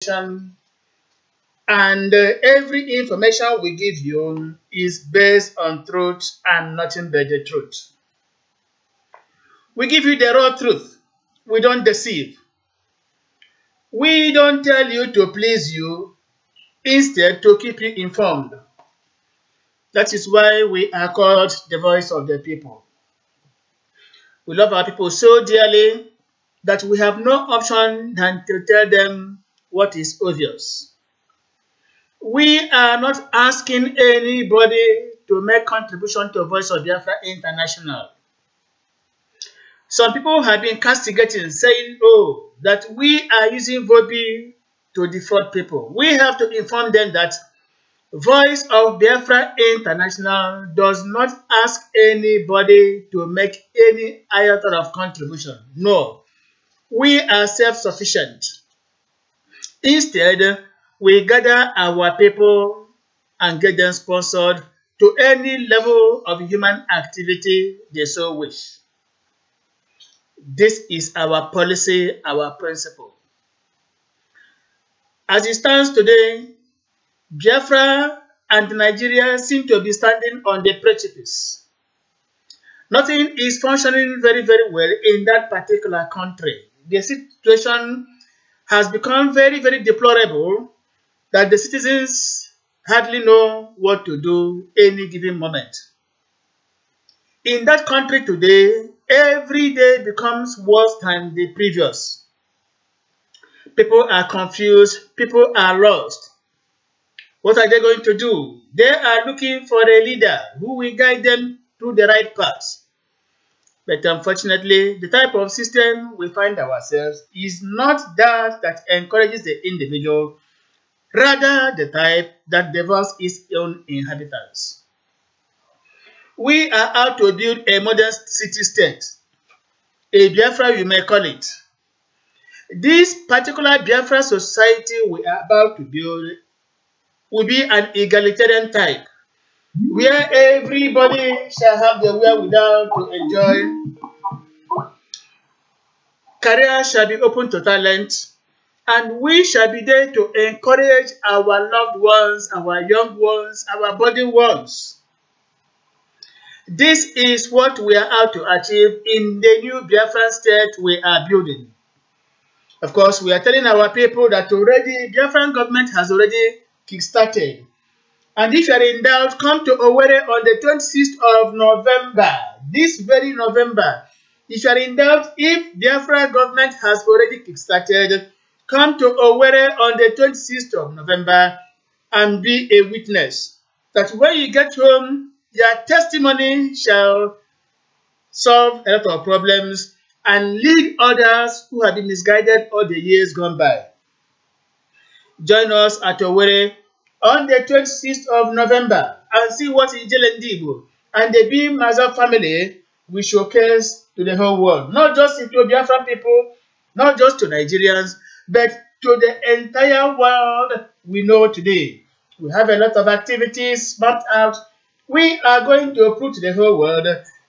information, and every information we give you is based on truth and nothing but the truth. We give you the raw truth. We don't deceive. We don't tell you to please you, instead to keep you informed. That is why we are called the voice of the people. We love our people so dearly that we have no option than to tell them what is obvious. We are not asking anybody to make contribution to Voice of Biafra International. Some people have been castigating, saying, oh, that we are using vobi to defraud people. We have to inform them that Voice of Biafra International does not ask anybody to make any iota of contribution. No, we are self-sufficient. Instead, we gather our people and get them sponsored to any level of human activity they so wish. This is our policy, our principle. As it stands today, Biafra and Nigeria seem to be standing on the precipice. Nothing is functioning very, very well in that particular country. The situation has become very, very deplorable that the citizens hardly know what to do any given moment. In that country today, every day becomes worse than the previous. People are confused, people are lost. What are they going to do? They are looking for a leader who will guide them through the right path. But unfortunately, the type of system we find ourselves is not that encourages the individual, rather the type that devours its own inhabitants. We are out to build a modern city-state, a Biafra you may call it. This particular Biafra society we are about to build will be an egalitarian type, where everybody shall have the wherewithal to enjoy. Career shall be open to talent, and we shall be there to encourage our loved ones, our young ones, our budding ones. This is what we are out to achieve in the new Biafran state we are building. Of course, we are telling our people that already Biafran government has already kick-started. And if you are in doubt, come to Owerri on the 26th of November, this very November. If you are in doubt if Biafra government has already kick-started, come to Owerri on the 26th of November and be a witness that when you get home, your testimony shall solve a lot of problems and lead others who have been misguided all the years gone by. Join us at Owerri on the 26th of November and see what Ijele Ndibo and the bim-massob family will showcase to the whole world. Not just to Biafran people, not just to Nigerians, but to the entire world we know today. We have a lot of activities mapped out. We are going to prove to the whole world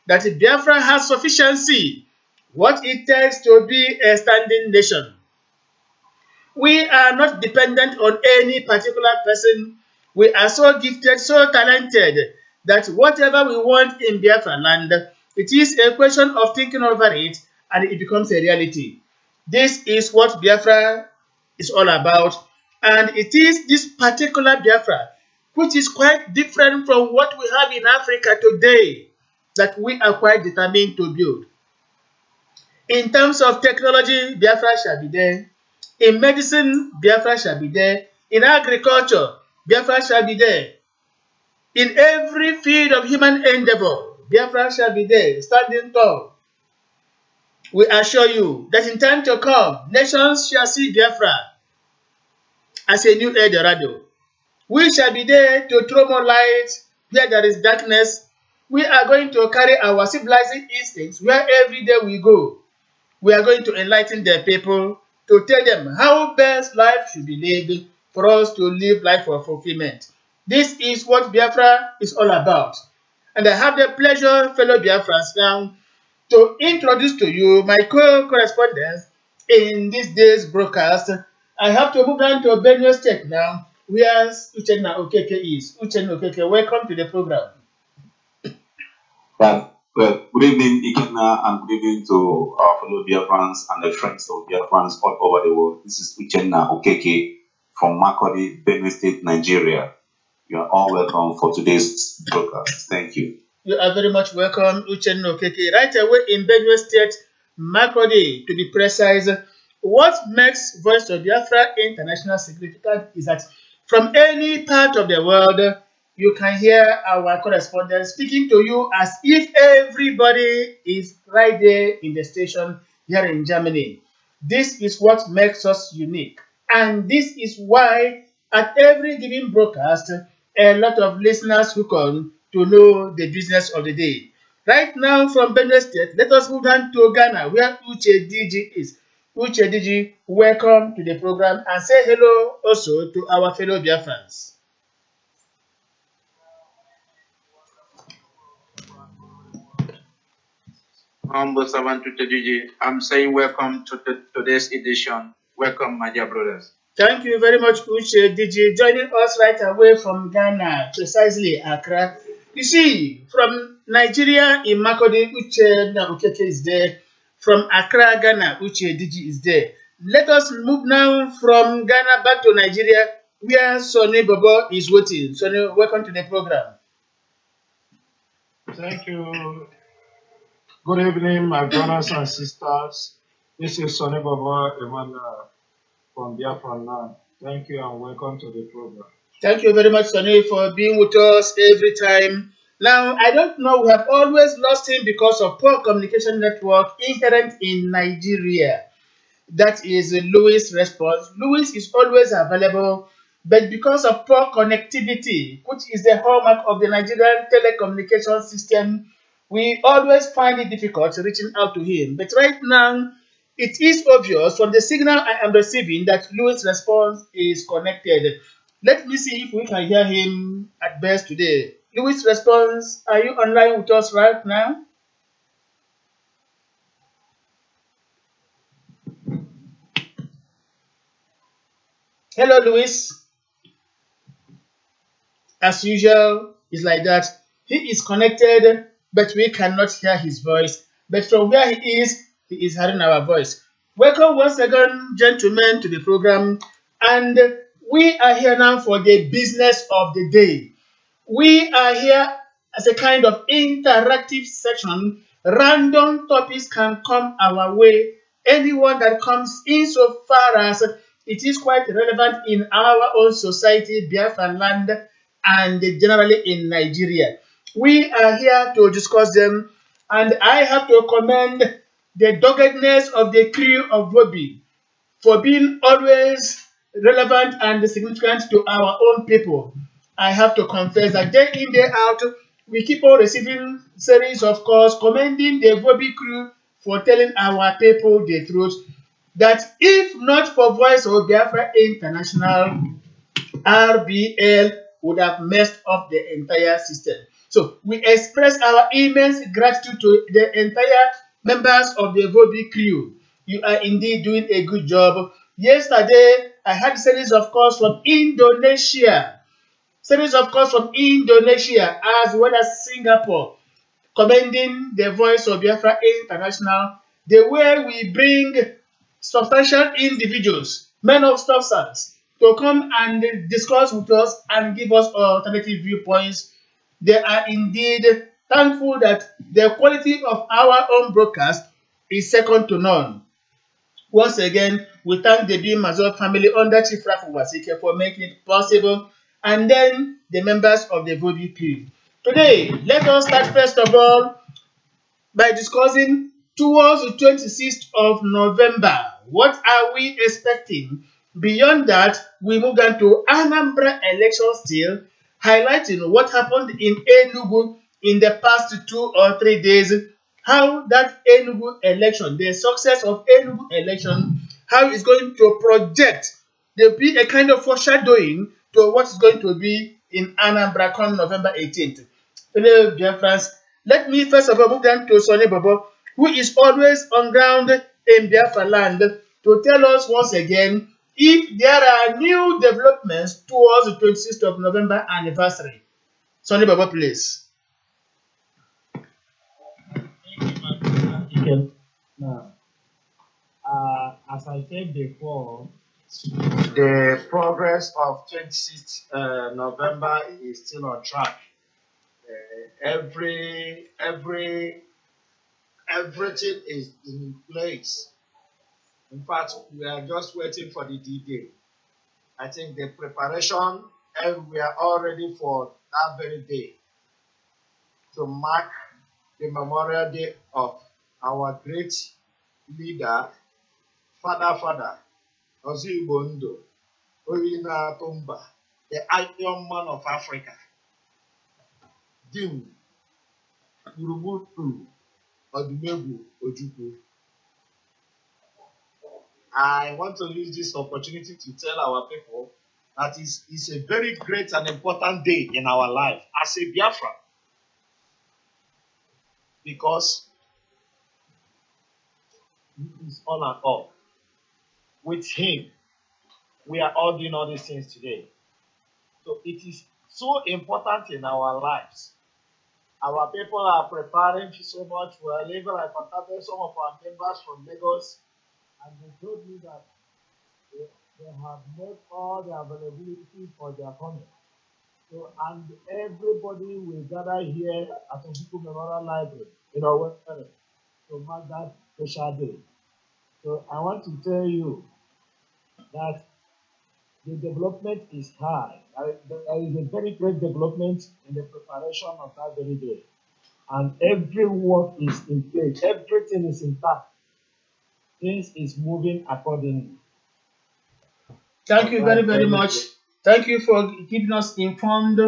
that Biafra has sufficiency, what it takes to be a standing nation. We are not dependent on any particular person. We are so gifted, so talented, that whatever we want in Biafra land, it is a question of thinking over it and it becomes a reality. This is what Biafra is all about. And it is this particular Biafra, which is quite different from what we have in Africa today, that we are quite determined to build. In terms of technology, Biafra shall be there. In medicine, Biafra shall be there. In agriculture, Biafra shall be there. In every field of human endeavor, Biafra shall be there, standing tall. We assure you that in time to come, nations shall see Biafra as a new El Dorado. We shall be there to throw more light where there is darkness. We are going to carry our civilizing instincts where every day we go. We are going to enlighten the people, to tell them how best life should be lived for us to live life of fulfillment. This is what Biafra is all about. And I have the pleasure, fellow Biafrans, now to introduce to you my co-correspondents in this day's broadcast. I have to move down to Benue State now, where Uchenna Okeke is. Uchenna Okeke, welcome to the program. Well, good evening, Ikenna, and good evening to our fellow Biafrans and the friends of Biafrans all over the world. This is Uchenna Okeke from Makurdi, Benue State, Nigeria. You are all welcome for today's broadcast. Thank you. You are very much welcome, Uchenna Okeke. Right away in Benue State, Makurdi, to be precise. What makes Voice of Biafra International significant is that from any part of the world, you can hear our correspondent speaking to you as if everybody is right there in the station here in Germany. This is what makes us unique. And this is why at every given broadcast, a lot of listeners who come to know the business of the day. Right now from Benue State, let us move on to Ghana, where Uche DG is. Uche DG, welcome to the program and say hello also to our fellow Biafrans. Humble servant to DG, I'm saying welcome to today's edition. Welcome, my dear brothers. Thank you very much, Uche DG, joining us right away from Ghana, precisely Accra. You see, from Nigeria in Makurdi, Uche Okeke is there. From Accra, Ghana, Uche DG is there. Let us move now from Ghana back to Nigeria, where Sonny Bobo is waiting. Sonny, welcome to the program. Thank you. Good evening, my brothers and sisters. This is Sonny Bobo Emmanuel from Biafra land. Thank you and welcome to the program. Thank you very much, Sonny, for being with us every time. Now, I don't know, we have always lost him because of poor communication network inherent in Nigeria. That is Louis' response. Louis is always available, but because of poor connectivity, which is the hallmark of the Nigerian telecommunication system, we always find it difficult reaching out to him. But right now, it is obvious from the signal I am receiving that Louis' response is connected. Let me see if we can hear him at best today. Louis' response, are you online with us right now? Hello, Louis. As usual, it's like that. He is connected, but we cannot hear his voice. But from where he is hearing our voice. Welcome once again, gentlemen, to the program. And we are here now for the business of the day. We are here as a kind of interactive section. Random topics can come our way. Anyone that comes in so far as it is quite relevant in our own society, Biafra land, and generally in Nigeria. We are here to discuss them, and I have to commend the doggedness of the crew of vobi for being always relevant and significant to our own people. I have to confess that day in, day out, we keep on receiving series of calls commending the vobi crew for telling our people the truth, that if not for Voice of Biafra International, RBL would have messed up the entire system. So we express our immense gratitude to the entire members of the vobi crew. You are indeed doing a good job. Yesterday, I had a series of calls from Indonesia. Series of calls from Indonesia as well as Singapore, commending the Voice of Biafra International, the way we bring substantial individuals, men of substance, to come and discuss with us and give us alternative viewpoints. They are indeed thankful that the quality of our own broadcast is second to none. Once again, we thank the bim-massob family under Chief Rafu Wasike for making it possible, and then the members of the vobi crew. Today, let us start first of all by discussing towards the 26th of November. What are we expecting? Beyond that, we move on to Anambra election still, highlighting what happened in Enugu in the past 2 or 3 days, how that Enugu election, the success of Enugu election, how it's going to project. There will be a kind of foreshadowing to what is going to be in Anambra come November 18th. Hello, dear friends. Let me first of all move down to Sonny Bobo, who is always on ground in Biafra land, to tell us once again, if there are new developments towards the 26th of November anniversary. Sonny Baba, please. Now, as I said before, the progress of 26th November is still on track. Everything is in place. In fact, we are just waiting for the D-Day. I think the preparation, and we are all ready for that very day to mark the Memorial Day of our great leader, Father, Ozigbondo, Oyina Tumba, the Iron Man of Africa. Dim, Uruburu, Odumegwu, Ojukwu. I want to use this opportunity to tell our people that it's a very great and important day in our life as a Biafra. Because it is all and all. With him, we are all doing all these things today. So it is so important in our lives. Our people are preparing so much. We are living. I contacted some of our members from Lagos, and they told me that they have made all the availability for their coming. So, and everybody will gather here at Obuku Memorial Library in our website to mark that special day. So I want to tell you that the development is high. There is a very great development in the preparation of that very day. And every work is in place. Everything is intact. Things is moving accordingly. Thank you very, very much. Thank you for keeping us informed.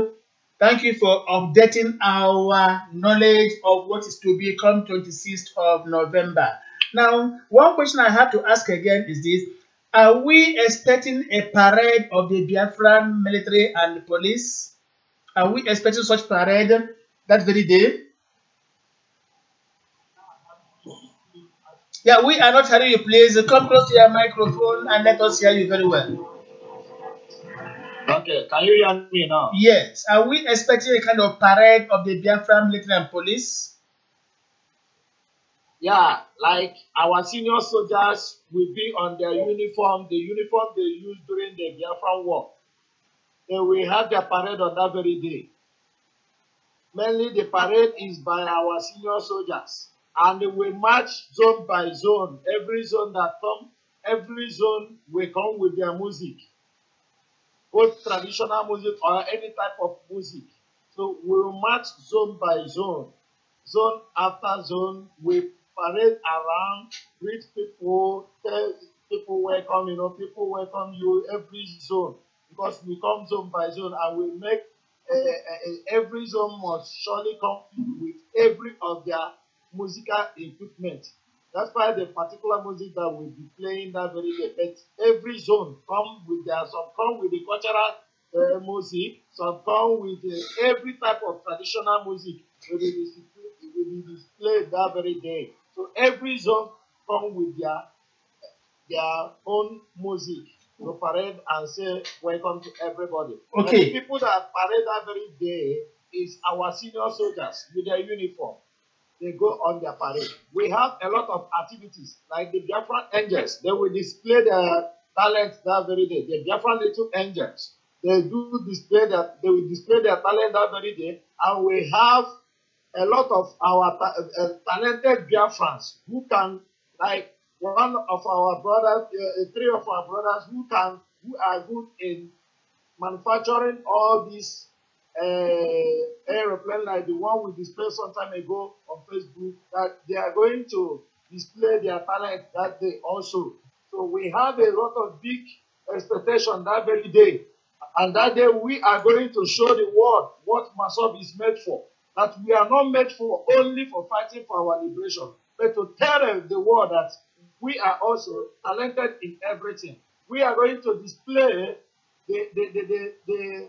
Thank you for updating our knowledge of what is to be come 26th of November. Now, one question I have to ask again is this. Are we expecting a parade of the Biafran military and police? Are we expecting such parade that very day? Yeah, we are not hearing you. Please come close to your microphone and let us hear you very well. Okay, can you hear me now? Yes. Are we expecting a kind of parade of the Biafran military and police? Yeah, like our senior soldiers will be on their uniform, the uniform they used during the Biafran war. They will have their parade on that very day. Mainly the parade is by our senior soldiers. And they will march zone by zone. Every zone that comes, every zone will come with their music. Both traditional music or any type of music. So we will march zone by zone. Zone after zone, we parade around, greet people, tell people welcome, people welcome you every zone. Because we come zone by zone and we make every zone must surely come with every of their musical equipment. That's why the particular music that will be playing that very day. But every zone come with some come with the cultural music, some come with every type of traditional music will be displayed that very day. So every zone come with their own music to parade and say welcome to everybody. Okay. And the people that parade that very day is our senior soldiers with their uniform. They go on their parade. We have a lot of activities, like the Biafran Angels. They will display their talent that very day. The Biafran Little Angels. They will display their talent that very day. And we have a lot of our talented Biafrans who can, like one of our brothers, three of our brothers who are good in manufacturing all these aeroplane like the one we displayed some time ago on Facebook, that they are going to display their talent that day also. So we have a lot of big expectation that very day. And that day we are going to show the world what Massob is made for. That we are not made for only for fighting for our liberation, but to tell the world that we are also talented in everything. We are going to display the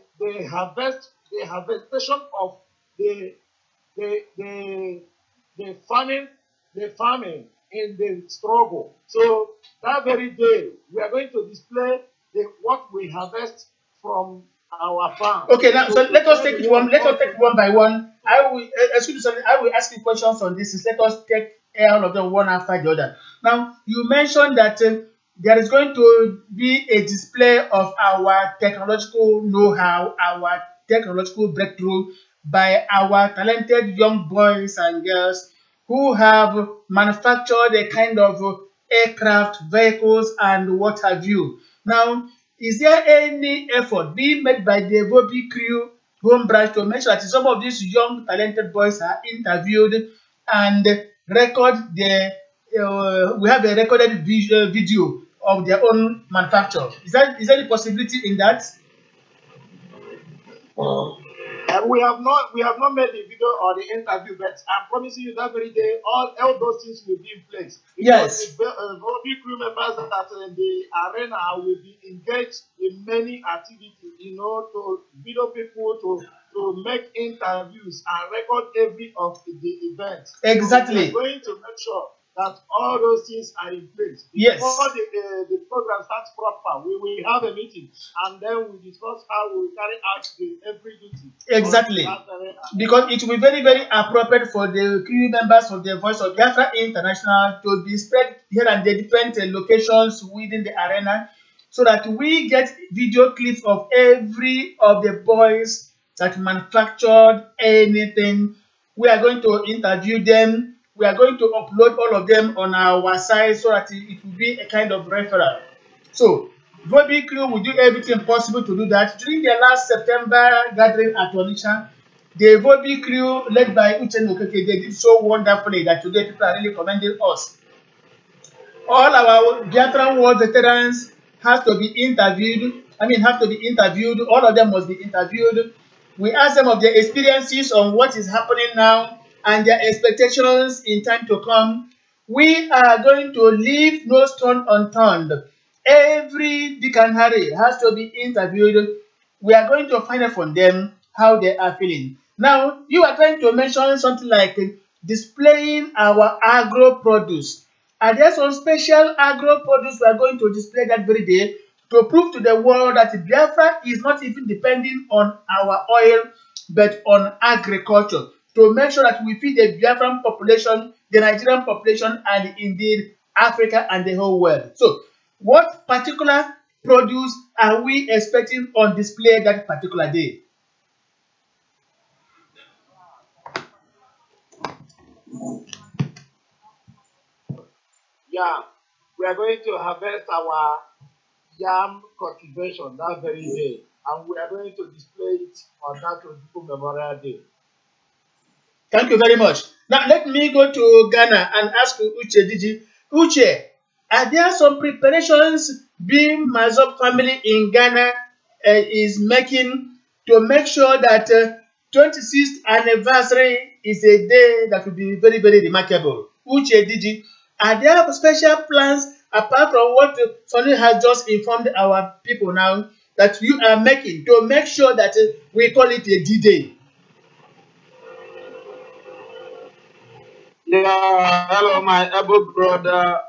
harvestation of the farming in the struggle. So that very day we are going to display what we harvest from our farm. Okay, now so let us take it one. Let us take it also one by one. I will excuse me, I will ask you questions on this. Let us take all of them one after the other. Now you mentioned that there is going to be a display of our technological know-how, our technological breakthrough by our talented young boys and girls who have manufactured a kind of aircraft, vehicles, and what have you. Now, is there any effort being made by the vobi crew home branch to make sure that some of these young talented boys are interviewed and record the we have a recorded video of their own manufacture? Is there any possibility in that? we have not made the video or the interview, but I'm promising you that very day all those things will be in place. Yes. Because the vobi crew members that are in the arena will be engaged in many activities, to video people, to make interviews and record every of the events. Exactly. So we're going to make sure that all those things are in place. Yes. Before the program starts proper, we will have a meeting and then we discuss how we will carry out every duty. Exactly. Because it will be very, very appropriate for the crew members of the Voice of Biafra International to be spread here and there, different locations within the arena, so that we get video clips of every of the boys that manufactured anything. We are going to interview them. We are going to upload all of them on our site so that it will be a kind of referral. So, vobi crew will do everything possible to do that. During their last September gathering at Onitsha, the vobi crew led by Uche Okeke, they did so wonderfully that today people are really commending us. All our Biafran war veterans have to be interviewed. Have to be interviewed. All of them must be interviewed. We ask them of their experiences on what is happening now and their expectations in time to come. We are going to leave no stone unturned. Every Dick and Harry has to be interviewed. We are going to find out from them how they are feeling. Now, you are trying to mention something like displaying our agro produce. Are there some special agro produce we are going to display that very day to prove to the world that Biafra is not even depending on our oil but on agriculture, to make sure that we feed the Biafran population, the Nigerian population, and indeed Africa and the whole world? So, what particular produce are we expecting on display that particular day? Yeah, we are going to harvest our yam cultivation that very day, and we are going to display it on that People Memorial Day. Thank you very much. Now, let me go to Ghana and ask Uche Diji. Uche, are there some preparations bim-massob family in Ghana is making to make sure that 26th anniversary is a day that will be very, very remarkable? Uche Diji, are there special plans apart from what Sonny has just informed our people now that you are making to make sure that we call it a D-Day? Yeah, hello, my able brother.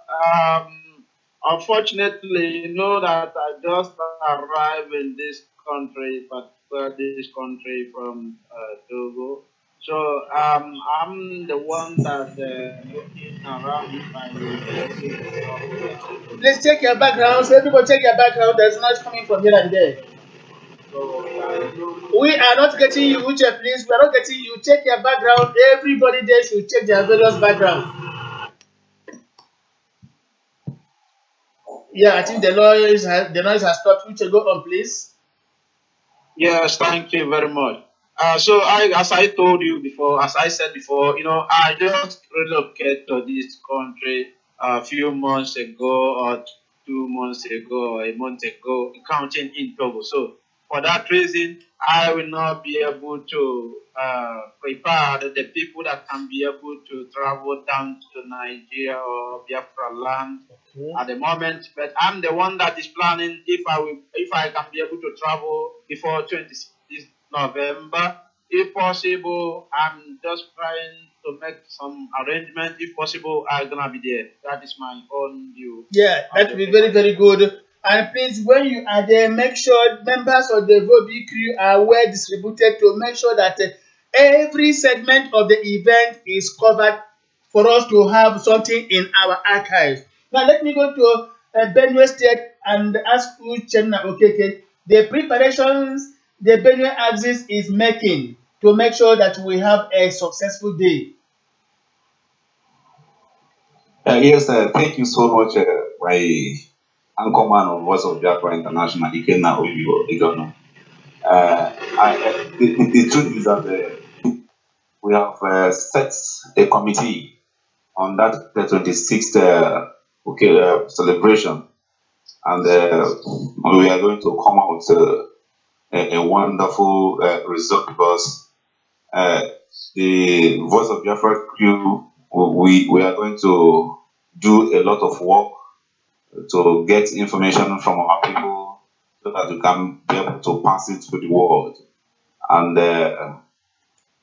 Unfortunately, you know that I just arrived in this country, particularly this country from Togo. So I'm the one that looking around if I will be able to come. Please check your background. So everybody check your background. There's noise coming from here and there. So We are not getting you, Uche, please. We are not getting you. Check your background. Everybody there should check their various background. Yeah, I think the noise has stopped. Uche, go on, please. yes, thank you very much. As I told you before, as I said before, I just relocated to this country a few months ago, or 2 months ago, or a month ago, counting in Togo. So for that reason, I will not be able to prepare the people that can be able to travel down to Nigeria or Biafra land at the moment. But I'm the one that is planning if I can be able to travel before 26th November. If possible, I'm just trying to make some arrangement. If possible, I'm gonna be there. That is my own view. Yeah, that will be very, very good. And please, when you are there, make sure members of the vobi crew are well distributed to make sure that every segment of the event is covered for us to have something in our archives. Now, let me go to Benue State and ask Uchenna Okeke the preparations the Benue axis is making to make sure that we have a successful day. Yes, thank you so much, my anchorman of Voice of Biafra International, Ikenna Oyo. The truth is that we have set a committee on that the 26th celebration, and we are going to come out a wonderful result because the Voice of Biafra crew, we are going to do a lot of work to get information from our people so that we can be able to pass it to the world. And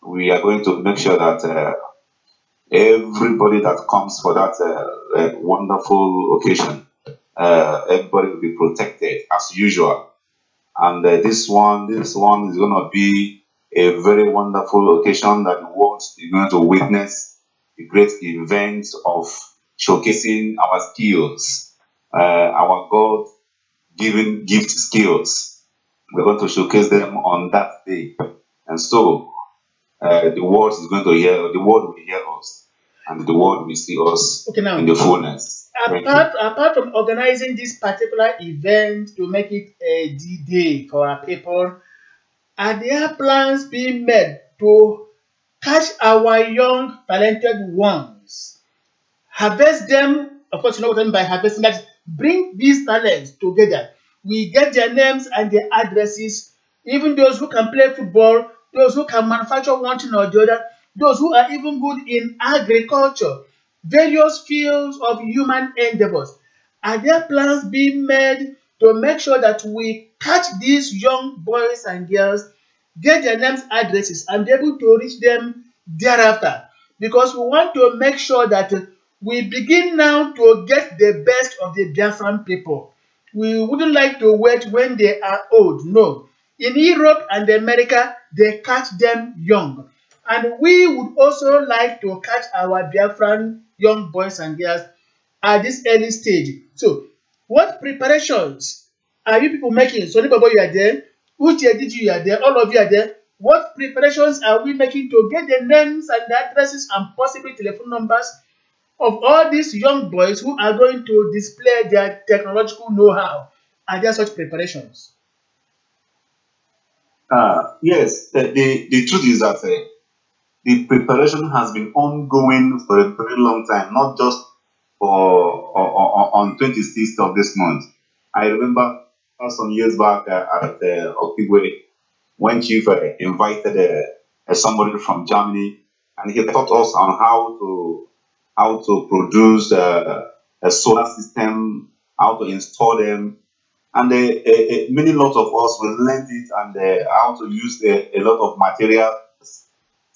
we are going to make sure that everybody that comes for that wonderful occasion, everybody will be protected as usual. And this one is going to be a very wonderful occasion that the world is going to witness a great event of showcasing our skills, our God-given gift skills. We're going to showcase them on that day. And so the world is going to hear, the world will hear us, and the world will see us in the fullness. Apart from organizing this particular event to make it a D-Day for our people, are there plans being made to catch our young, talented ones, harvest them? Of course, you know what I mean by harvesting, that bring these talents together. We get their names and their addresses, even those who can play football, those who can manufacture one thing or the other, those who are even good in agriculture, various fields of human endeavors. Are there plans being made to make sure that we catch these young boys and girls, get their names, addresses, and be able to reach them thereafter? Because we want to make sure that we begin now to get the best of the Biafran people. We wouldn't like to wait when they are old. No. In Europe and America, they catch them young. And we would also like to catch our Biafran young boys and girls at this early stage. So, what preparations are you people making? Sonny Babo, you are there. Uche Diji, you are there. All of you are there. What preparations are we making to get the names and the addresses and possibly telephone numbers of all these young boys who are going to display their technological know-how? Are there such preparations? Yes, the truth is that the preparation has been ongoing for a very long time, not just for on 26th of this month. I remember some years back at Okigwe, when Chief invited somebody from Germany, and he taught us on how to produce a solar system, how to install them, and many lots of us will learn it and how to use a lot of materials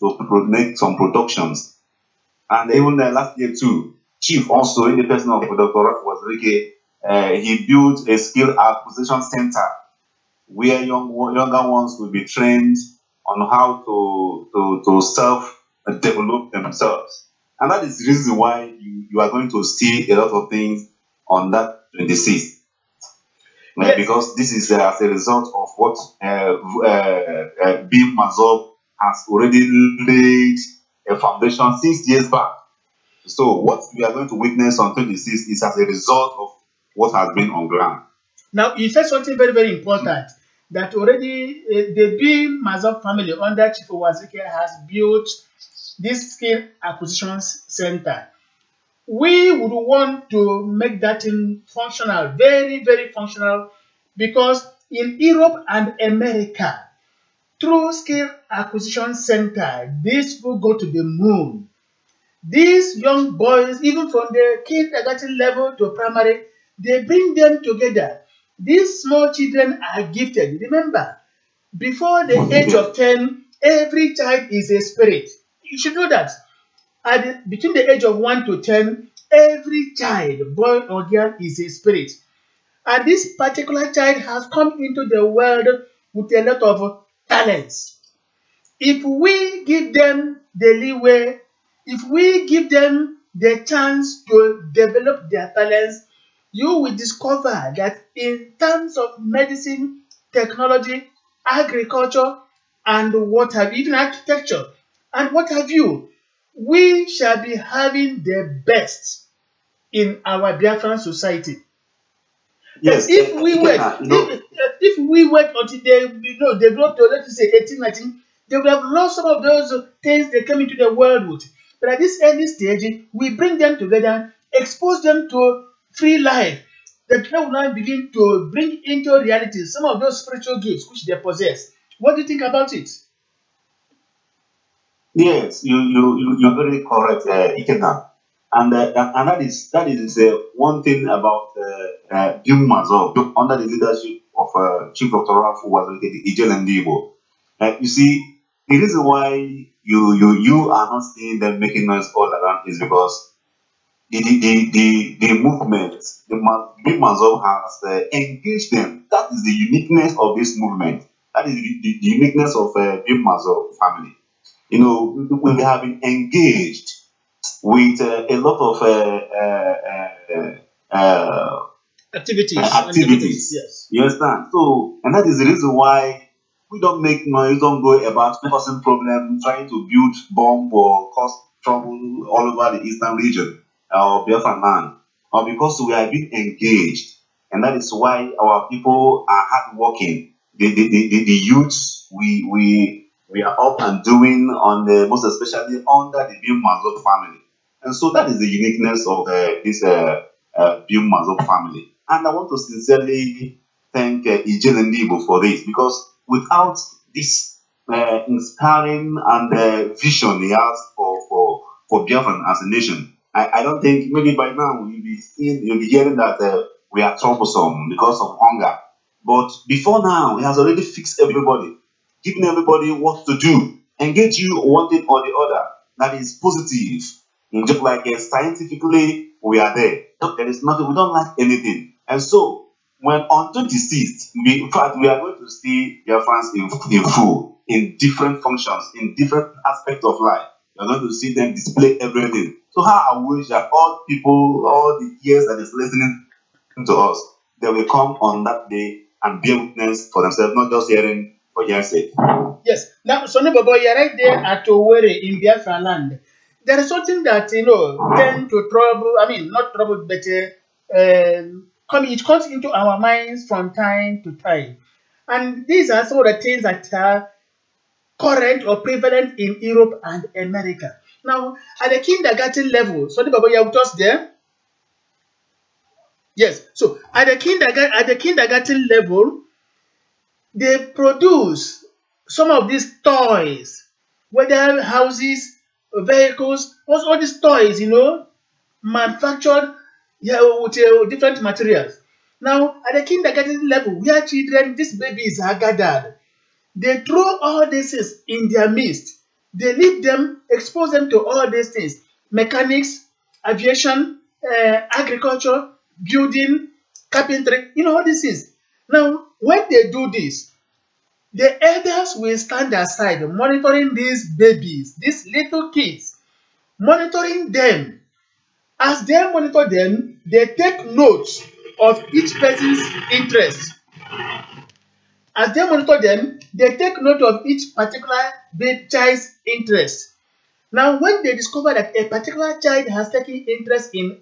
to make some productions. And even last year too, Chief also in the person of Dr. Wazirike, he built a skill acquisition center where younger ones will be trained on how to self-develop themselves. And that is the reason why you are going to see a lot of things on that 26th. Yes. Because this is as a result of what bim-massob has already laid a foundation 6 years back. So what we are going to witness on 26th is as a result of what has been on ground. Now, you said something very, very important, that already the bim-massob family under Chief Wazirike has built this skill acquisitions center. We would want to make that thing functional, very, very functional, because in Europe and America, through skill acquisition center, these will go to the moon. These young boys, even from the kindergarten level to primary, they bring them together. These small children are gifted. Remember, before the age of 10, every child is a spirit. You should know that. Between the age of 1 to 10, every child, boy or girl, is a spirit. And this particular child has come into the world with a lot of talents. If we give them the leeway, if we give them the chance to develop their talents, you will discover that in terms of medicine, technology, agriculture, and what have you, even architecture, and what have you, we shall be having the best in our Biafran society. Yes, If we wait, if we wait until they grow to, let's say, 18, 19, they would have lost some of those things they came into the world with. But at this early stage, we bring them together, expose them to free life. The children will now begin to bring into reality some of those spiritual gifts which they possess. What do you think about it? yes, you're very correct, Ikena. And that is one thing about bim-massob under the leadership of Chief Dr. Ralph who was the Ijel and Igbo. You see, the reason why you are not seeing them making noise all around is because the movement, bim-massob has engaged them. That is the uniqueness of this movement. That is the uniqueness of bim-massob family. You know, we have been engaged with a lot of activities. Yes. You understand? So, and that is the reason why we don't make noise, don't go about causing problem, trying to build bomb or cause trouble all over the eastern region or Biafra land, or because we are being engaged, and that is why our people are hardworking. The youths we are up and doing on the most especially under the bim-massob family. And so that is the uniqueness of this bim-massob family. And I want to sincerely thank Ijel and Igbo for this, because without this inspiring and vision he has for Biafran as a nation, I don't think maybe by now you'll be hearing that we are troublesome because of hunger. But before now, he has already fixed everybody, giving everybody what to do, engage you one thing or the other. That is positive. And just like scientifically, we are there. There is nothing, we don't lack anything. And so, when on 26th, in fact, we are going to see your fans in full, in different functions, in different aspects of life. You're going to see them display everything. So, how I wish that all people, all the ears that is listening to us, they will come on that day and bear witness for themselves, not just hearing for hearing sake. Yes. Now, Sonny Bobo, you're right there at Owerri in Biafra land. There is something that, tend to trouble, I mean, not trouble, but it comes into our minds from time to time. And these are some of the things that are current or prevalent in Europe and America. Now, at the kindergarten level, Sonny Bobo, you're with us there? Yes. So, at the kindergarten level, they produce some of these toys, whether houses, vehicles, all these toys, manufactured with different materials. Now, at the kindergarten level, where children, these babies are gathered, they throw all these things in their midst. They leave them, expose them to all these things: mechanics, aviation, agriculture, building, carpentry, all these things. Now, when they do this, the elders will stand aside monitoring these babies, these little kids, monitoring them. As they monitor them, they take note of each person's interest. As they monitor them, they take note of each particular child's interest. Now, when they discover that a particular child has taken interest in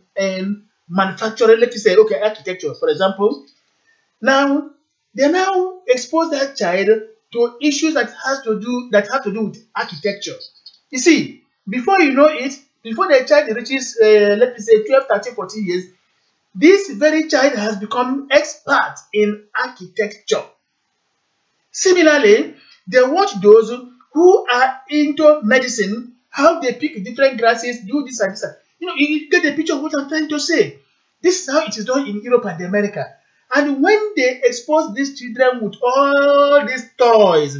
manufacturing, let's say, okay, architecture, for example, now they now expose that child to issues that have to do with architecture. You see, before you know it, before the child reaches, let me say, 12, 13, 14 years, this very child has become expert in architecture. Similarly, they watch those who are into medicine, how they pick different grasses, do this and this. You get the picture of what I'm trying to say. This is how it is done in Europe and America. And when they expose these children with all these toys,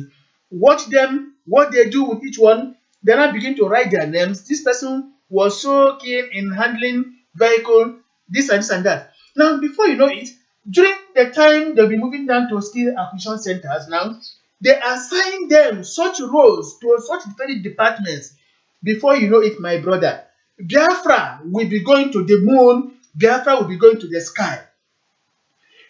watch them, what they do with each one, they now begin to write their names. This person was so keen in handling vehicle, this and this and that. Now, before you know it, During the time they'll be moving down to skill acquisition centers now, they assign them such roles to such very departments. Before you know it, my brother, Biafra will be going to the moon, Biafra will be going to the sky.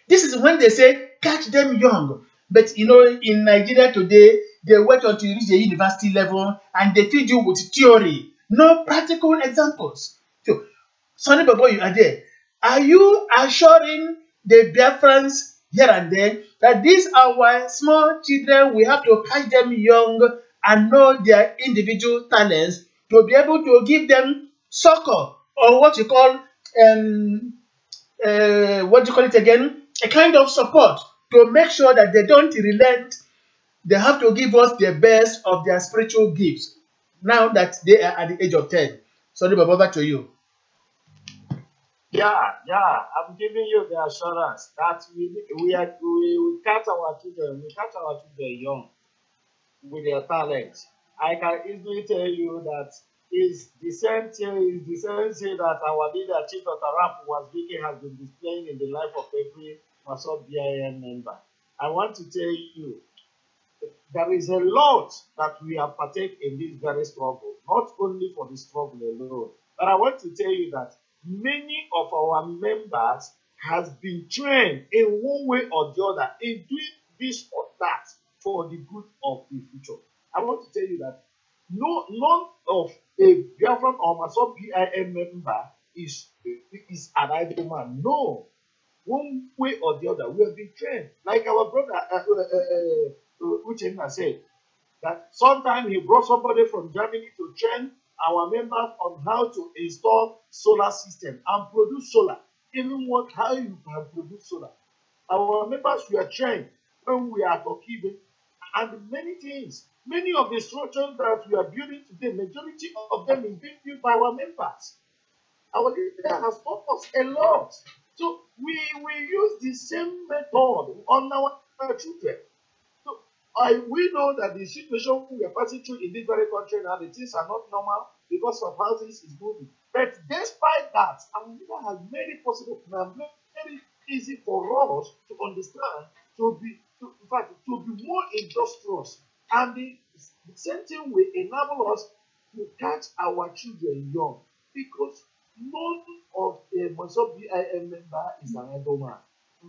This is when they say catch them young. But you know, in Nigeria today, they wait until you reach the university level and they feed you with theory, no practical examples. So, Sonny Babo, you are there. Are you assuring the Biafrans here and there that these our small children, we have to catch them young and know their individual talents to be able to give them succor, or what you call what do you call it again? A kind of support to make sure that they don't relent. They have to give us the best of their spiritual gifts now that they are at the age of 10. Sorry, Baba, over to you. Yeah, I'm giving you the assurance that we catch our children, young with their talents. I can easily tell you that is the same thing that our leader Chief Dr. Ramp was speaking has been displaying in the life of every bim-massob member. I want to tell you there is a lot that we have partaken in this very struggle, not only for the struggle alone, but I want to tell you that many of our members has been trained in one way or the other in doing this or that for the good of the future. I want to tell you that none of a Biafran or Massob BIM member is an idle man. No. One way or the other, we have been trained. Like our brother Uchenna said, that sometimes he brought somebody from Germany to train our members on how to install solar system and produce solar. Even how you can produce solar. Our members were trained when we are talking and many things. Many of the structures that we are building today, majority of them is being built by our members. Our leader has taught us a lot. So we use the same method on our children. So we know that the situation we are passing through in this very country now, the things are not normal because of how this is moving. But despite that, our leader has made it possible now, very easy for us to understand, to be more industrious. And the same thing will enable us to catch our children young, because none of a Massob BIM member is an idle man.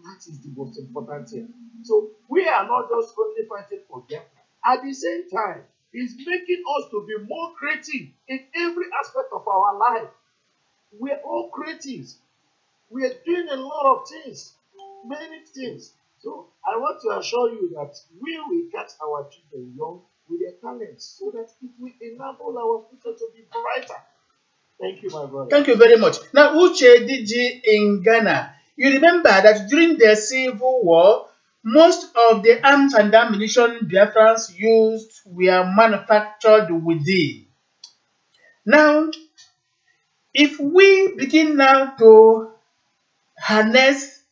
That is the most important thing. So we are not just only fighting for them. At the same time, it's making us to be more creative in every aspect of our life. We are all creatives. We are doing a lot of things, many things. So I want to assure you that we will catch our children young with their talents so that it will enable our future to be brighter. Thank you, my brother. Thank you very much. Now, Uche DG in Ghana, you remember that during the Civil War, most of the arms and ammunition Biafrans used were manufactured within. Now, if we begin now to harness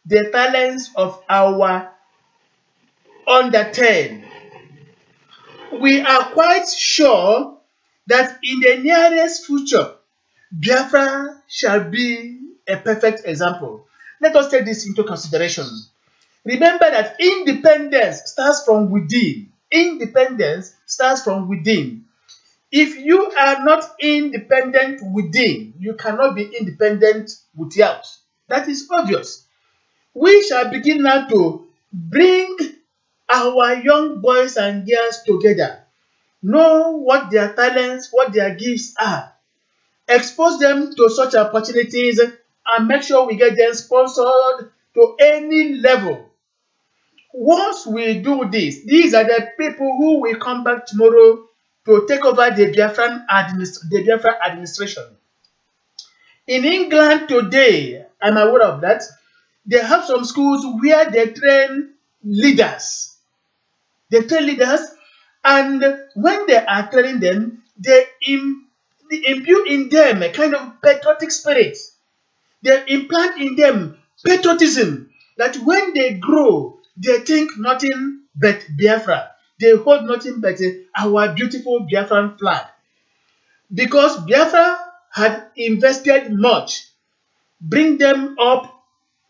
the talents of our under 10, we are quite sure that in the nearest future, Biafra shall be a perfect example. Let us take this into consideration. Remember that independence starts from within. Independence starts from within. If you are not independent within, you cannot be independent without. That is obvious. We shall begin now to bring our young boys and girls together. Know what their talents, what their gifts are. Expose them to such opportunities and make sure we get them sponsored to any level. Once we do this, these are the people who will come back tomorrow to take over the Biafra administration. In England today, I'm aware of that, they have some schools where they train leaders. They train leaders, and when they are training them, they imbue in them a kind of patriotic spirit. They implant in them patriotism, that when they grow, they think nothing but Biafra. They hold nothing but our beautiful Biafran flag. Because Biafra had invested much, bring them up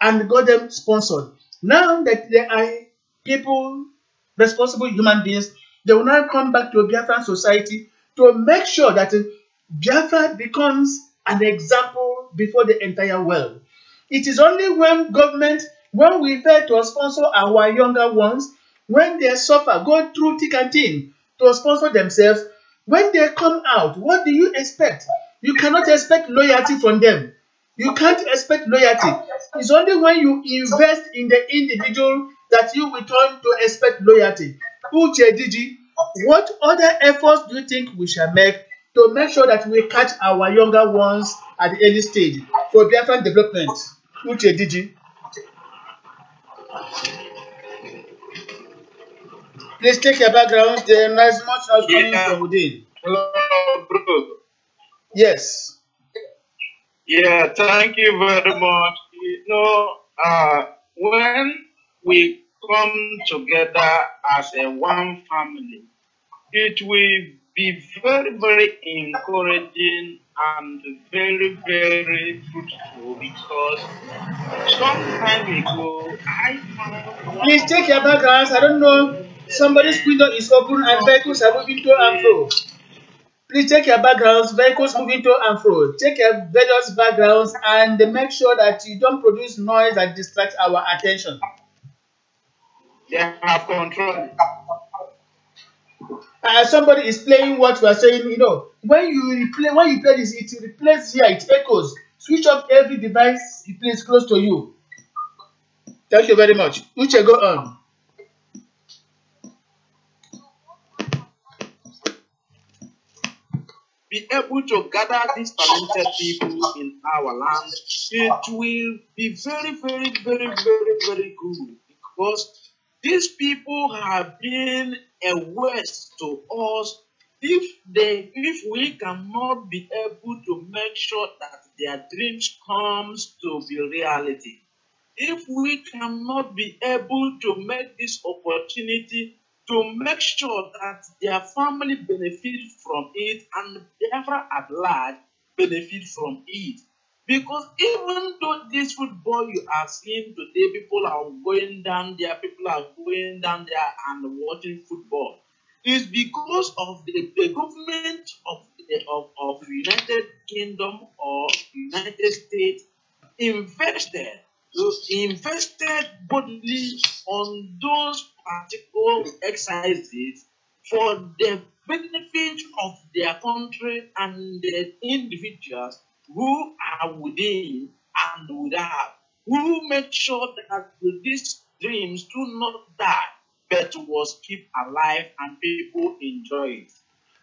and got them sponsored. Now that there are people, responsible human beings, they will now come back to Biafran society to make sure that Biafra becomes an example before the entire world. It is only when government, when we fail to sponsor our younger ones, when they suffer, go through thick and thin to sponsor themselves, when they come out, what do you expect? You cannot expect loyalty from them. You can't expect loyalty. It's only when you invest in the individual that you will turn to expect loyalty. Uche Diji, what other efforts do you think we shall make to make sure that we catch our younger ones at the early stage for Biafran development? Uche Diji. Please take your background. There is much noise coming from within. Hello, bro. Yes. Yeah, thank you very much. You know, when we come together as a one family, it will be very, very encouraging and very, very fruitful because some time ago I found one Please of take your my backgrounds. I don't know. Somebody's men window is open and vehicles are moving to and fro. Please check your backgrounds, vehicles moving to and fro. Check your various backgrounds and make sure that you don't produce noise that distracts our attention. they have control. Somebody is playing what we are saying, you know. When you play this, it replaces here, it echoes. Switch off every device you place close to you. Thank you very much. Uche, go on. Be able to gather these talented people in our land, it will be very, very, very, very, very good because these people have been a waste to us if we cannot be able to make sure that their dreams comes to be reality. If we cannot be able to make this opportunity to make sure that their family benefit from it and Biafra at large benefit from it. Because even though this football you are seeing today, people are going down there, people are going down there and watching football. It's because of the government of United Kingdom or United States invested bodily on those particular exercises for the benefit of their country and the individuals who are within and without, who make sure that these dreams do not die but was keep alive and people enjoy it.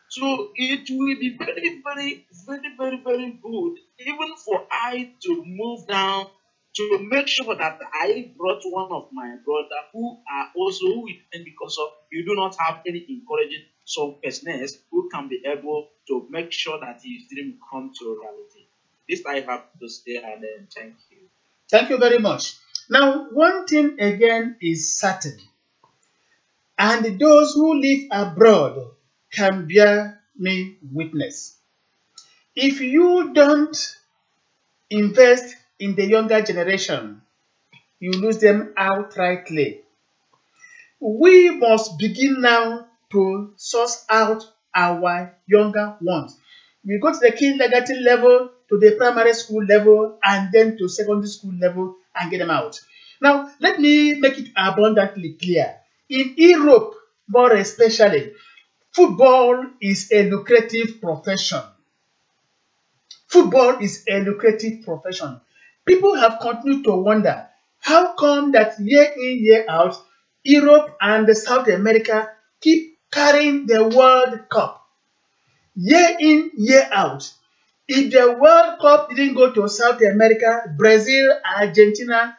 So it will be very, very, very, very, very good, even for I to move down to make sure that I brought one of my brother who are also with, and because of you do not have any encouraging some persons who can be able to make sure that his dream come to reality. This I have to say, and then thank you. Thank you very much. Now, one thing again is certain, and those who live abroad can bear me witness. If you don't invest in the younger generation, you lose them outrightly. We must begin now to source out our younger ones. We go to the kindergarten level, to the primary school level, and then to secondary school level and get them out. Now, let me make it abundantly clear. In Europe, more especially, football is a lucrative profession. Football is a lucrative profession. People have continued to wonder, how come that year in, year out, Europe and South America keep carrying the World Cup? Year in, year out. If the World Cup didn't go to South America, Brazil, Argentina,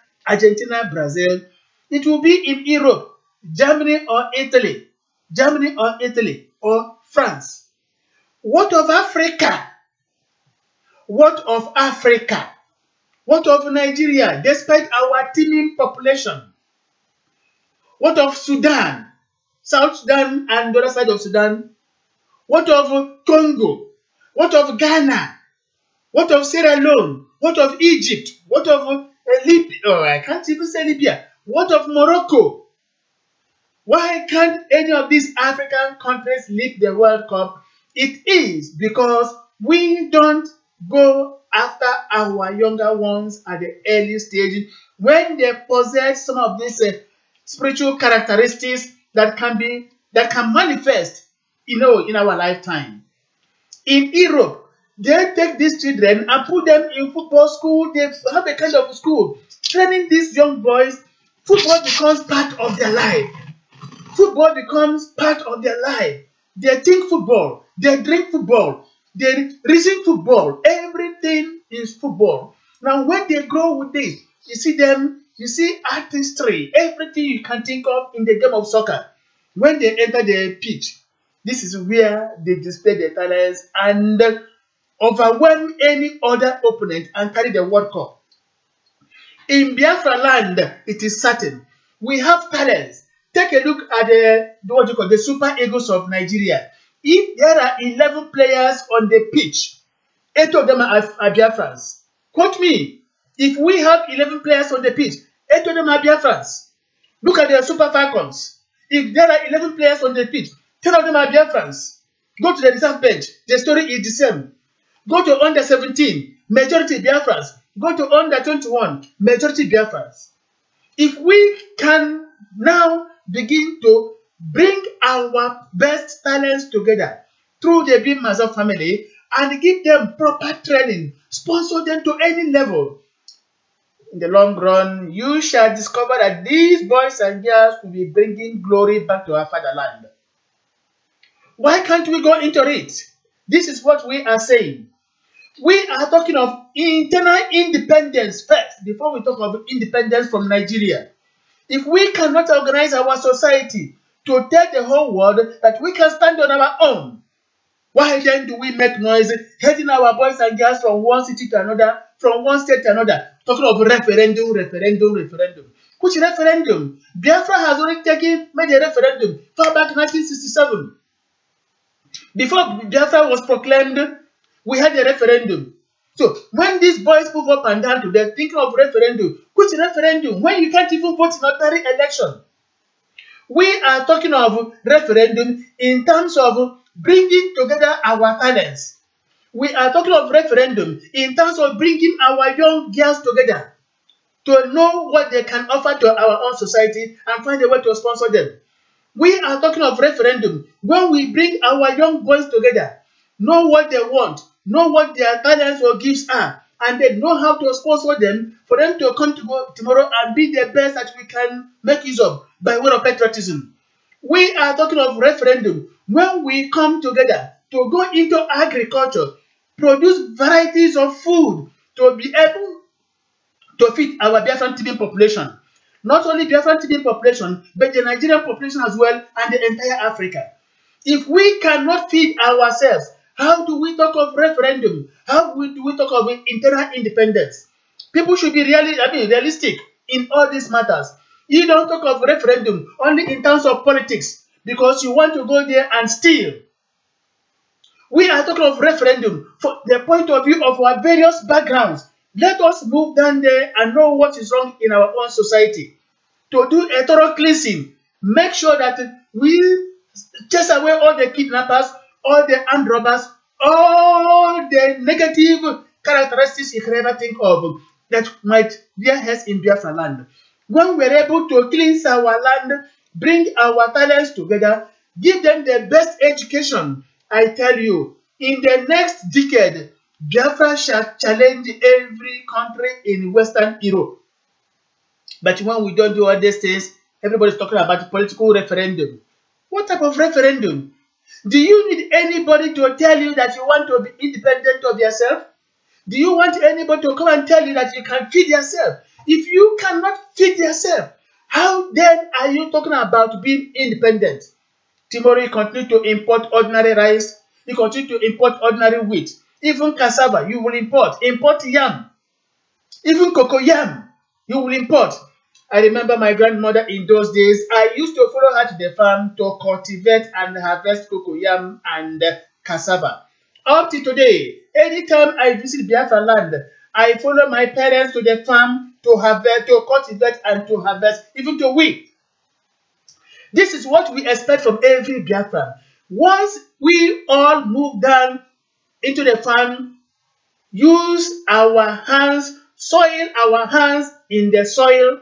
Brazil, it will be in Europe, Germany or Italy, or France. What of Africa? What of Africa? What of Nigeria, despite our teeming population? What of Sudan, South Sudan and the other side of Sudan? What of Congo? What of Ghana? What of Sierra Leone? What of Egypt? What of Libya, oh, I can't even say Libya. What of Morocco? Why can't any of these African countries lift the World Cup? It is because we don't go after our younger ones at the early stage when they possess some of these spiritual characteristics that can manifest, in our lifetime. In Europe, they take these children and put them in football school. They have a kind of school training these young boys. Football becomes part of their life. Football becomes part of their life. They think football. They drink football. They reason football. Everything is football. Now, when they grow with this, you see artistry, everything you can think of in the game of soccer. When they enter the pitch, this is where they display their talents and overwhelm any other opponent and carry the World Cup. In Biafra land, it is certain we have talents. Take a look at the Super Eagles of Nigeria. If there are 11 players on the pitch, 8 of them are Biafrans. Quote me. If we have 11 players on the pitch, 8 of them are Biafrans. Look at the Super Falcons. If there are 11 players on the pitch, 10 of them are Biafrans. Go to the reserve bench. The story is the same. Go to under 17, majority Biafrans. Go to under 21, majority Biafrans. If we can now begin to bring our best talents together through the bim-massob family and give them proper training, sponsor them to any level, in the long run, you shall discover that these boys and girls will be bringing glory back to our fatherland. Why can't we go into it? This is what we are saying. We are talking of internal independence first, before we talk of independence from Nigeria. If we cannot organize our society to tell the whole world that we can stand on our own, why then do we make noise, heading our boys and girls from one city to another, from one state to another, talking of referendum? Which referendum? Biafra has already made a referendum far back in 1967. Before Biafra was proclaimed, we had a referendum. So when these boys move up and down today thinking of referendum, which referendum? When you can't even vote in ordinary election. We are talking of referendum in terms of bringing together our talents. We are talking of referendum in terms of bringing our young girls together to know what they can offer to our own society and find a way to sponsor them. We are talking of referendum when we bring our young boys together, know what they want, know what their talents or gifts are, and then know how to sponsor them for them to come tomorrow and be the best that we can make use of by way of patriotism. We are talking of referendum when we come together to go into agriculture, produce varieties of food to be able to feed our Biafran TB population. Not only Biafran TB population, but the Nigerian population as well and the entire Africa. If we cannot feed ourselves, how do we talk of referendum? How do we talk of internal independence? People should be realistic in all these matters. You don't talk of referendum only in terms of politics because you want to go there and steal. We are talking of referendum from the point of view of our various backgrounds. Let us move down there and know what is wrong in our own society. To do a thorough cleansing, make sure that we chase away all the kidnappers, all the armed robbers, all the negative characteristics you can ever think of that might bear heads in Biafra land. When we're able to cleanse our land, bring our talents together, give them the best education, I tell you, in the next decade, Biafra shall challenge every country in Western Europe. But when we don't do all these things, everybody's talking about political referendum. What type of referendum? Do you need anybody to tell you that you want to be independent of yourself? Do you want anybody to come and tell you that you can feed yourself? If you cannot feed yourself, how then are you talking about being independent? Tomorrow you continue to import ordinary rice, you continue to import ordinary wheat, even cassava you will import yam, even cocoa yam you will import. I remember my grandmother in those days, I used to follow her to the farm to cultivate and harvest cocoa yam and cassava. Up to today, anytime I visit Biafra land, I follow my parents to the farm to harvest, to cultivate, and to harvest, even to weep. This is what we expect from every Biafran. Once we all move down into the farm, use our hands, soil our hands in the soil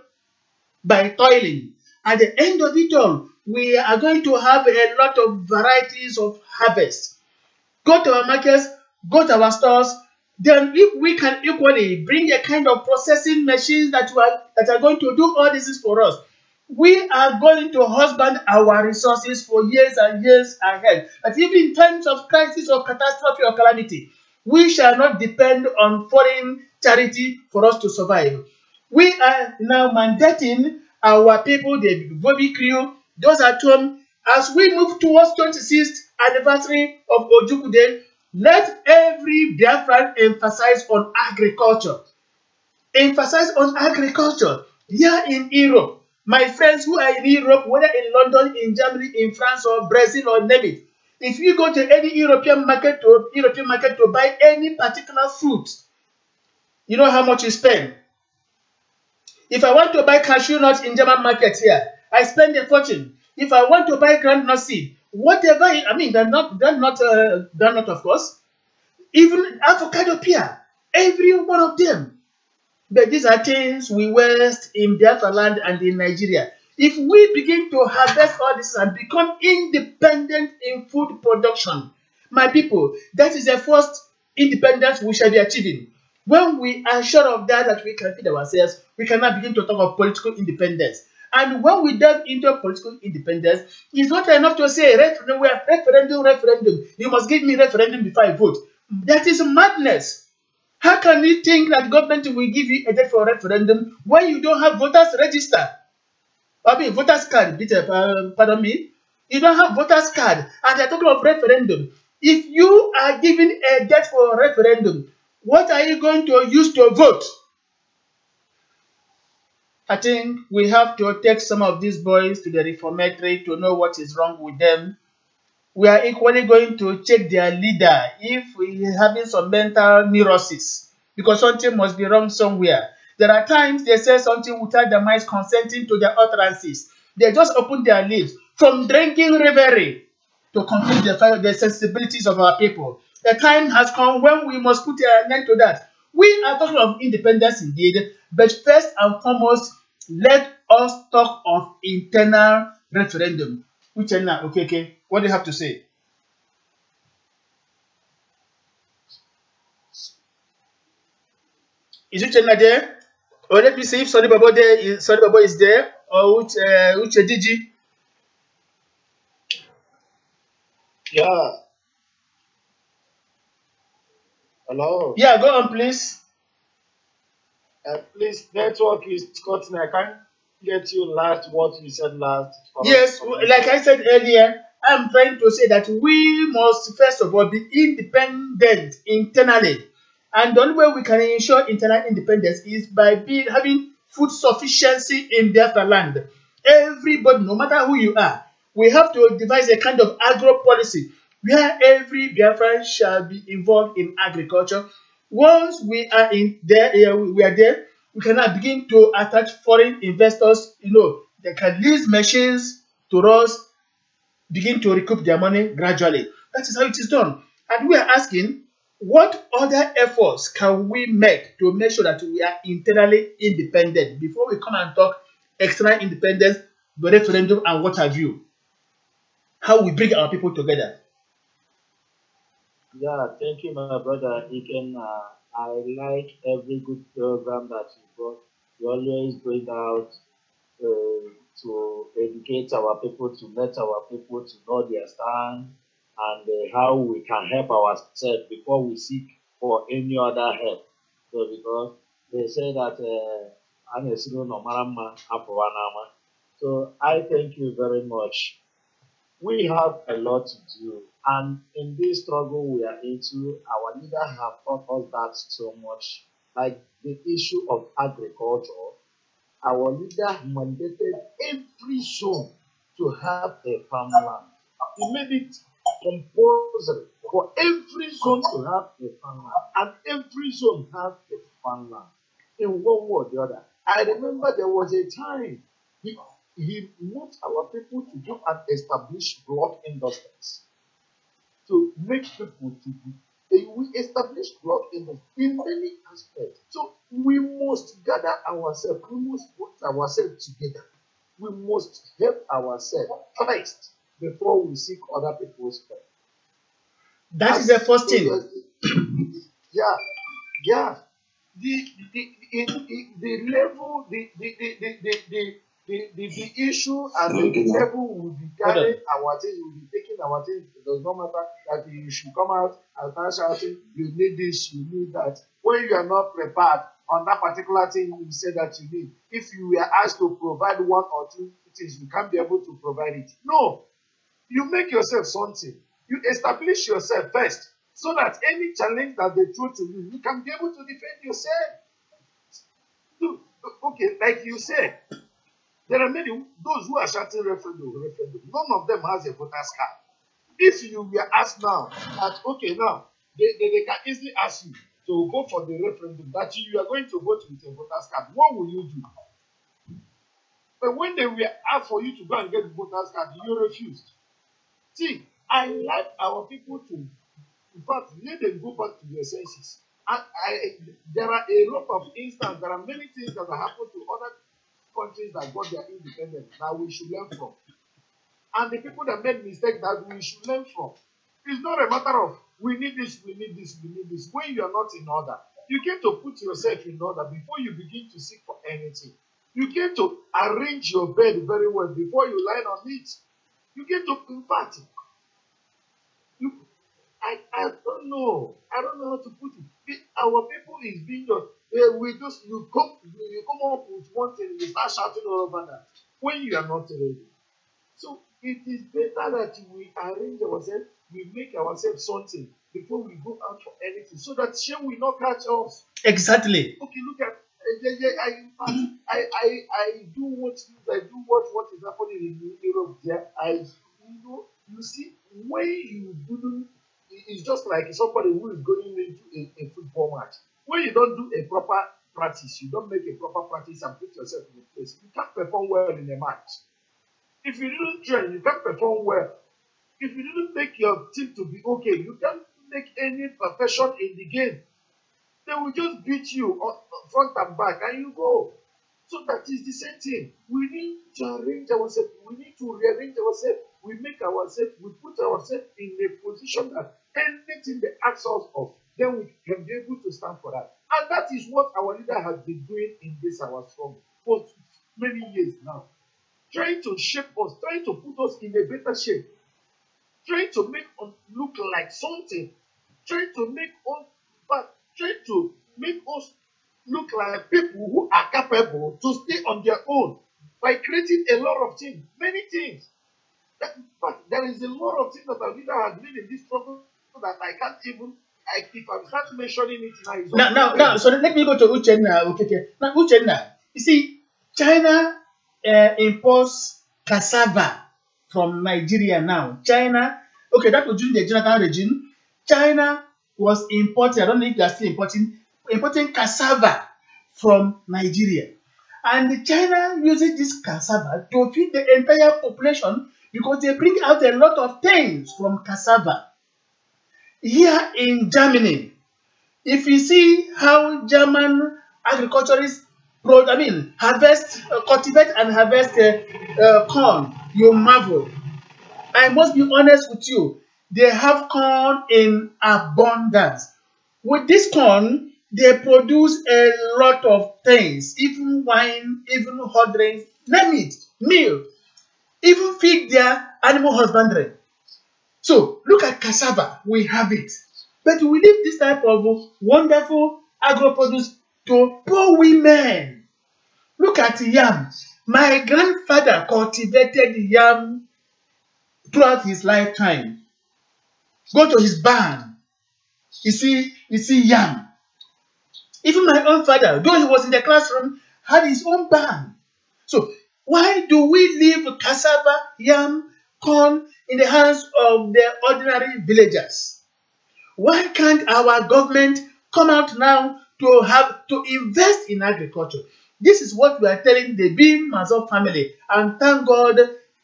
by toiling. At the end of it all, we are going to have a lot of varieties of harvest. Go to our markets, go to our stores. Then if we can equally bring a kind of processing machines that are going to do all this for us, we are going to husband our resources for years and years ahead. But even in times of crisis or catastrophe or calamity, we shall not depend on foreign charity for us to survive. We are now mandating our people, the vobi crew, those at home, as we move towards 26th anniversary of Ojukwu Day, let every Biafran emphasize on agriculture. Emphasize on agriculture. Here in Europe, my friends who are in Europe, whether in London, in Germany, in France, or Brazil, or name it, if you go to any European market to buy any particular fruit, you know how much you spend. If I want to buy cashew nuts in German markets here, I spend a fortune. If I want to buy groundnut seed, whatever, they're not of course. Even avocado pear, every one of them. But these are things we waste in Biafra land and in Nigeria. If we begin to harvest all this and become independent in food production, my people, that is the first independence we shall be achieving. When we are sure of that we can feed ourselves, we cannot begin to talk of political independence. And when we delve into political independence, it's not enough to say referendum. You must give me referendum before I vote. That is madness. How can you think that government will give you a date for a referendum when you don't have voters register? Voters card, pardon me. You don't have voters card, and they're talking of referendum. If you are given a date for a referendum, what are you going to use to vote? I think we have to take some of these boys to the reformatory to know what is wrong with them. We are equally going to check their leader if he is having some mental neurosis, because something must be wrong somewhere. There are times they say something without their minds consenting to their utterances. They just open their lips from drinking revelry to complete the sensibilities of our people. The time has come when we must put an end to that. We are talking of independence indeed, but first and foremost, let us talk of internal referendum. Okay. What do you have to say? Is Uchenna there? Or let me see if Sonny Babo is there, or Uche Digi. Yeah. Hello. Yeah, go on, please. Please, network is cutting. I can't get you last what you said last. Yes, like I said earlier, I'm trying to say that we must first of all be independent internally. And the only way we can ensure internal independence is by having food sufficiency in Biafra land. Everybody, no matter who you are, we have to devise a kind of agro policy where every Biafran shall be involved in agriculture. Once we are there, we can now begin to attach foreign investors. They can lease machines to us, begin to recoup their money gradually. That is how it is done. And we are asking, what other efforts can we make to make sure that we are internally independent before we come and talk external independence, the referendum, and what have you? How we bring our people together. Yeah, thank you, my brother. I like every good program that you brought. You always bring out to educate our people, to let our people to know their stand, and how we can help ourselves before we seek for any other help. So because they say that so I thank you very much. We have a lot to do, and in this struggle we are into, our leaders have taught us that so much. Like the issue of agriculture, our leader mandated every zone to have a farmland. He made it compulsory for every zone to have a farmland, and every zone have a farmland in one way or the other. I remember there was a time he wants our people to go and establish block industries to make people to be. We establish block industry in many aspects. So we must gather ourselves. We must put ourselves together. We must help ourselves first before we seek other people's help. That is the first thing. Yeah, yeah. The level, the issue and the level will be carrying our things, will be taking our things. It does not matter that you should come out and start shouting, you need this, you need that. When you are not prepared on that particular thing you say that you need, if you were asked to provide one or two things, you can't be able to provide it. No, you make yourself something. You establish yourself first, so that any challenge that they throw to you, you can be able to defend yourself. Okay, like you said, there are many, those who are shouting referendum. None of them has a voter's card. If you were asked now that, okay, now, they can easily ask you to go for the referendum, that you are going to vote with a voter's card, what will you do? But when they were asked for you to go and get the voter's card, you refused. See, I like our people to, in fact, let them go back to their senses. And there are a lot of instances, there are many things that have happened to other countries that got their independence that we should learn from. And the people that made mistakes that we should learn from. It's not a matter of we need this, we need this, we need this. When you are not in order, you get to put yourself in order before you begin to seek for anything. You get to arrange your bed very well before you lie on it. You get to, in fact, I don't know. I don't know how to put it. Our people is being just, you come up with one thing, you start shouting all over that when you are not ready. So it is better that we arrange ourselves, we make ourselves something before we go out for anything, so that shame will not catch us. Exactly. Okay, look at I do what is happening in Europe there. You see, when you do, it's just like somebody who is going into a football match. When you don't do a proper practice, you don't make a proper practice and put yourself in a place, you can't perform well in a match. If you didn't train, you can't perform well. If you didn't make your team to be okay, you can't make any perfection in the game. They will just beat you on front and back and you go. So that is the same thing. We need to arrange ourselves. We need to rearrange ourselves. We make ourselves, we put ourselves in a position that anything they ask us of, then we can be able to stand for that. And that is what our leader has been doing in this our struggle for many years now. Trying to shape us, trying to put us in a better shape, trying to make us look like something, trying to make us look like people who are capable to stay on their own by creating a lot of things, many things. But there is a lot of things that our leader has made in this struggle that I can't even, if I start mentioning it now. So let me go to Uchenna. Okay. Now, Uchenna, you see, China imports cassava from Nigeria now. China, okay, that was during the Jonathan regime. China was importing, I don't know if they are still importing cassava from Nigeria. And China uses this cassava to feed the entire population because they bring out a lot of things from cassava. Here in Germany, if you see how German agriculturists cultivate and harvest corn, you marvel. I must be honest with you, they have corn in abundance. With this corn, they produce a lot of things, even wine, even hot drinks, name it, milk, even feed their animal husbandry. So look at cassava, we have it. But we leave this type of wonderful agro-produce to poor women. Look at yam. My grandfather cultivated yam throughout his lifetime. Go to his barn. You see yam. Even my own father, though he was in the classroom, had his own barn. So why do we leave cassava, yam, corn in the hands of the ordinary villagers? Why can't our government come out now to invest in agriculture? This is what we are telling the bim-massob family, and thank God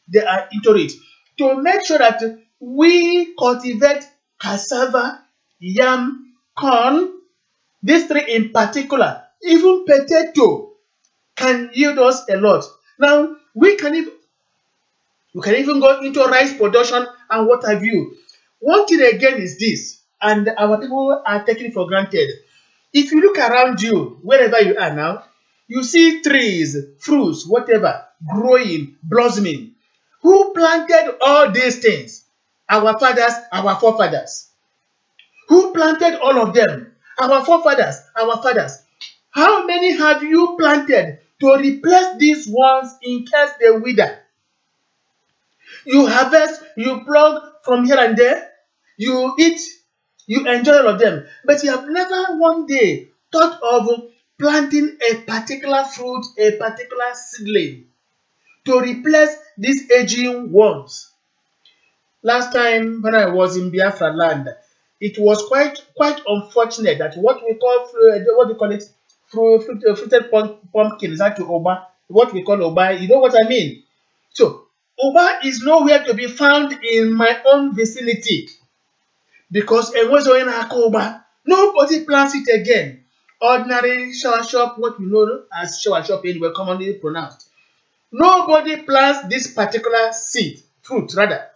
they are into it. To make sure that we cultivate cassava, yam, corn, these three in particular, even potato can yield us a lot. Now, we can even go into rice production and what have you. One thing again is this, and our people are taking it for granted. If you look around you, wherever you are now, you see trees, fruits, whatever, growing, blossoming. Who planted all these things? Our fathers, our forefathers. Who planted all of them? Our forefathers, our fathers. How many have you planted to replace these ones in case they wither? You harvest, you plug from here and there, you eat, you enjoy all of them. But you have never one day thought of planting a particular fruit, a particular seedling to replace these aging ones. Last time when I was in Biafra land, it was quite unfortunate that what we call fruited pumpkin is actually oba. What we call oba, you know what I mean? So oba is nowhere to be found in my own vicinity because nobody plants it again. Ordinary shower shop, what we know as shower shop anyway, commonly pronounced. Nobody plants this particular fruit rather.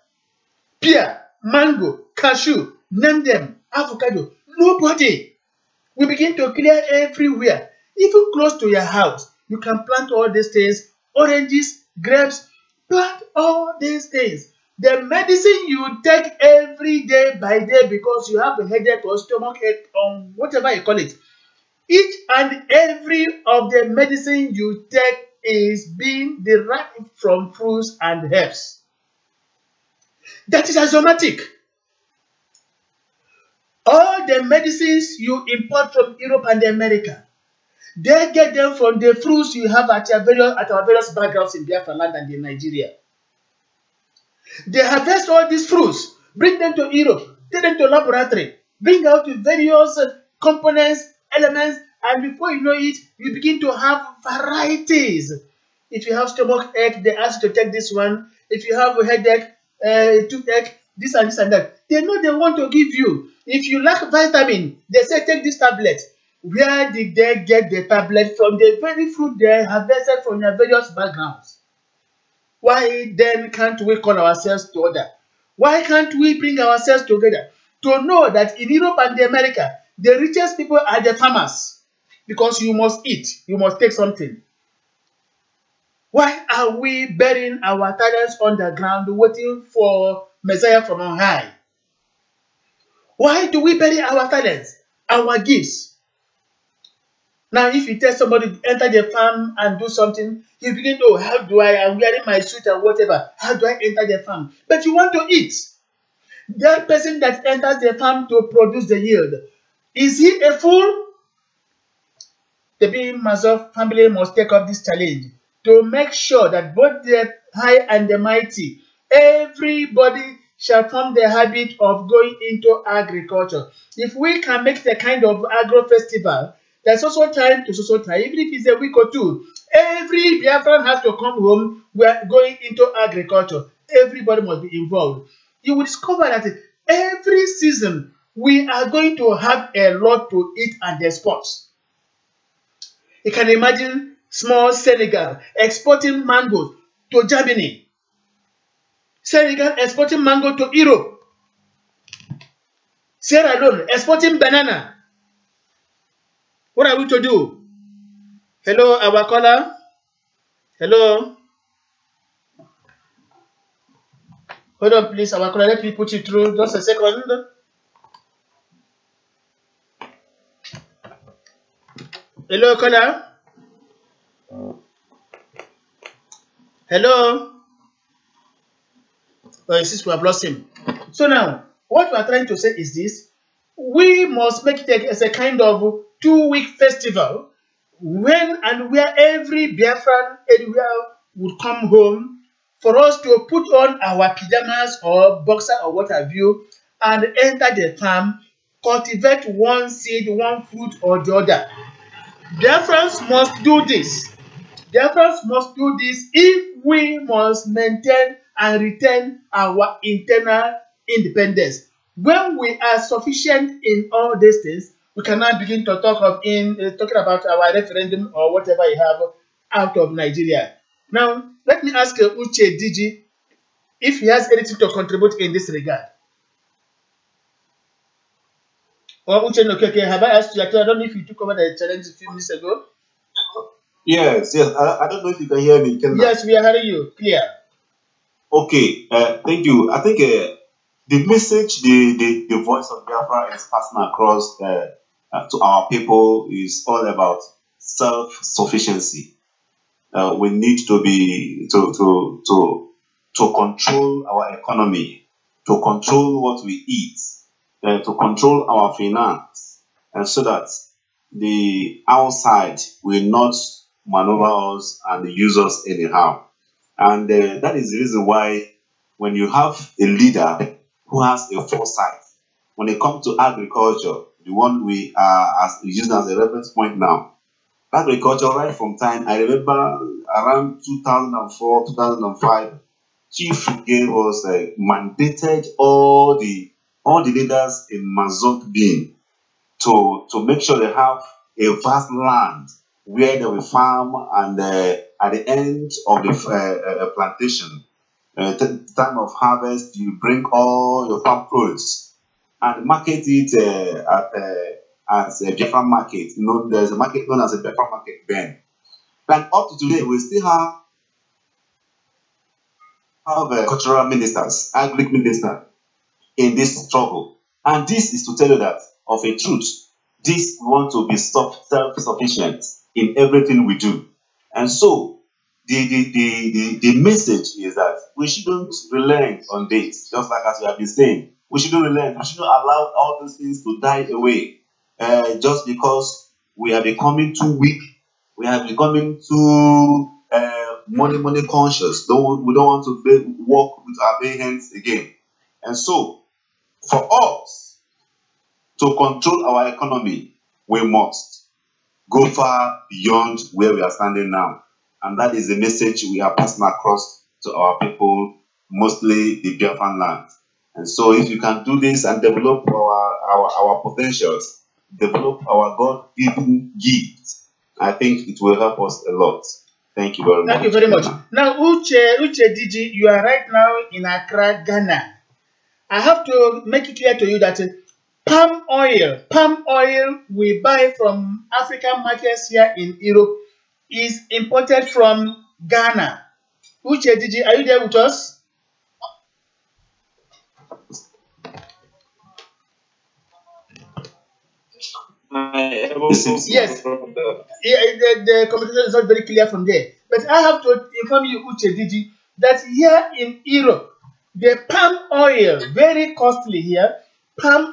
Pear, mango, cashew, name them, avocado. Nobody. We begin to clear everywhere. Even close to your house, you can plant all these things. Oranges, grapes, plant all these things. The medicine you take every day by day because you have a headache or stomach ache or whatever you call it. Each and every of the medicine you take is being derived from fruits and herbs. That is aromatic. All the medicines you import from Europe and America, they get them from the fruits you have at our various backgrounds in Biafra land and in Nigeria. They harvest all these fruits, bring them to Europe, take them to laboratory, bring out various components, elements, and before you know it, you begin to have varieties. If you have stomach ache, they ask you to take this one. If you have a headache, toothache, this and this and that. They know they want to give you. If you lack vitamin, they say take this tablet. Where did they get the tablet from? The very fruit they harvested from their various backgrounds. Why then can't we call ourselves to order? Why can't we bring ourselves together to know that in Europe and America, the richest people are the farmers? Because you must eat, you must take something. Why are we burying our talents underground waiting for Messiah from on high? Why do we bury our talents, our gifts? Now, if you tell somebody to enter the farm and do something, you begin to, I'm wearing my suit and whatever. How do I enter the farm? But you want to eat. That person that enters the farm to produce the yield, is he a fool? The bim-massob family must take up this challenge to make sure that both the high and the mighty, everybody shall form the habit of going into agriculture. If we can make the kind of agro festival, there's also time to social time, even if it's a week or two, every Biafran has to come home. We are going into agriculture. Everybody must be involved. You will discover that every season we are going to have a lot to eat and export. You can imagine small Senegal exporting mangoes to Germany. Senegal exporting mango to Europe. Sierra Leone exporting banana. What are we to do? Hello, our caller. Hello. Hold on, please. Our caller, let me put you through. Just a second. Hello, caller. Hello. Oh, since we have lost him. So now, what we are trying to say is this. We must make it as a kind of 2-week festival when and where every Biafran anywhere would come home for us to put on our pajamas or boxer or what have you and enter the farm, cultivate one seed, one fruit or the other. Biafrans must do this. Biafrans must do this if we must maintain and retain our internal independence. When we are sufficient in all these things, we can now begin to talk of talking about our referendum or whatever you have out of Nigeria. Now, let me ask Uche Diji if he has anything to contribute in this regard. Or Uche Nokeke, have I asked you? I don't know if you took over the challenge a few minutes ago. Yes. I don't know if you can hear me. Yes, we are hearing you. Clear. Okay. Thank you. I think the message, the voice of Biafra is passing across to our people is all about self-sufficiency. We need to be to control our economy, to control what we eat, to control our finance, and so that the outside will not maneuver us and use us anyhow. And that is the reason why when you have a leader who has a foresight, when it comes to agriculture, the one we are using as a reference point now, agriculture right from time, I remember around 2004, 2005, Chief gave us mandated all the leaders in Mazot Bin to make sure they have a vast land where they will farm, and at the end of the plantation, time of harvest, you bring all your farm produce and market it as a Biafra market. You know, there's a market known as a Biafra market then. And up to today, we still have cultural ministers, agric ministers in this struggle. And this is to tell you that, of a truth, this we want to be self-sufficient in everything we do. And so, the message is that we shouldn't relent on this, just like as we have been saying. We shouldn't relent. We shouldn't allow all these things to die away just because we are becoming too weak. We are becoming too money conscious. We don't want to work with our bare hands again. And so, for us to control our economy, we must go far beyond where we are standing now. And that is the message we are passing across to our people, mostly the Biafran land. And so if you can do this and develop our potentials, develop our God-given gifts, I think it will help us a lot. Thank you very much. Thank you very much. Now, Uche Diji, you are right now in Accra, Ghana. I have to make it clear to you that palm oil we buy from African markets here in Europe is imported from Ghana. Uche Diji, are you there with us? Yes. The communication is not very clear from there. But I have to inform you, Uche Diji, that here in Europe, the palm oil, very costly here. Palm,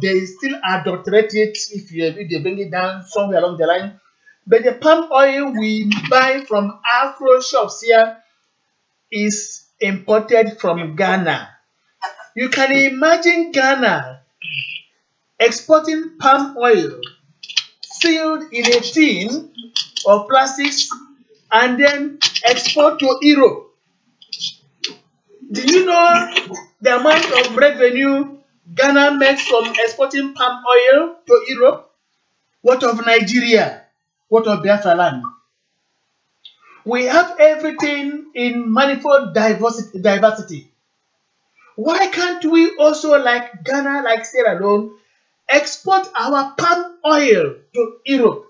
they still adulterate it if they bring it down somewhere along the line. But the palm oil we buy from Afro shops here is imported from Ghana. You can imagine Ghana exporting palm oil sealed in a tin of plastics and then export to Europe. Do you know the amount of revenue Ghana makes from exporting palm oil to Europe? What of Nigeria? What of Biafra land? We have everything in manifold diversity. Why can't we also, like Ghana, like Sierra Leone, export our palm oil to Europe?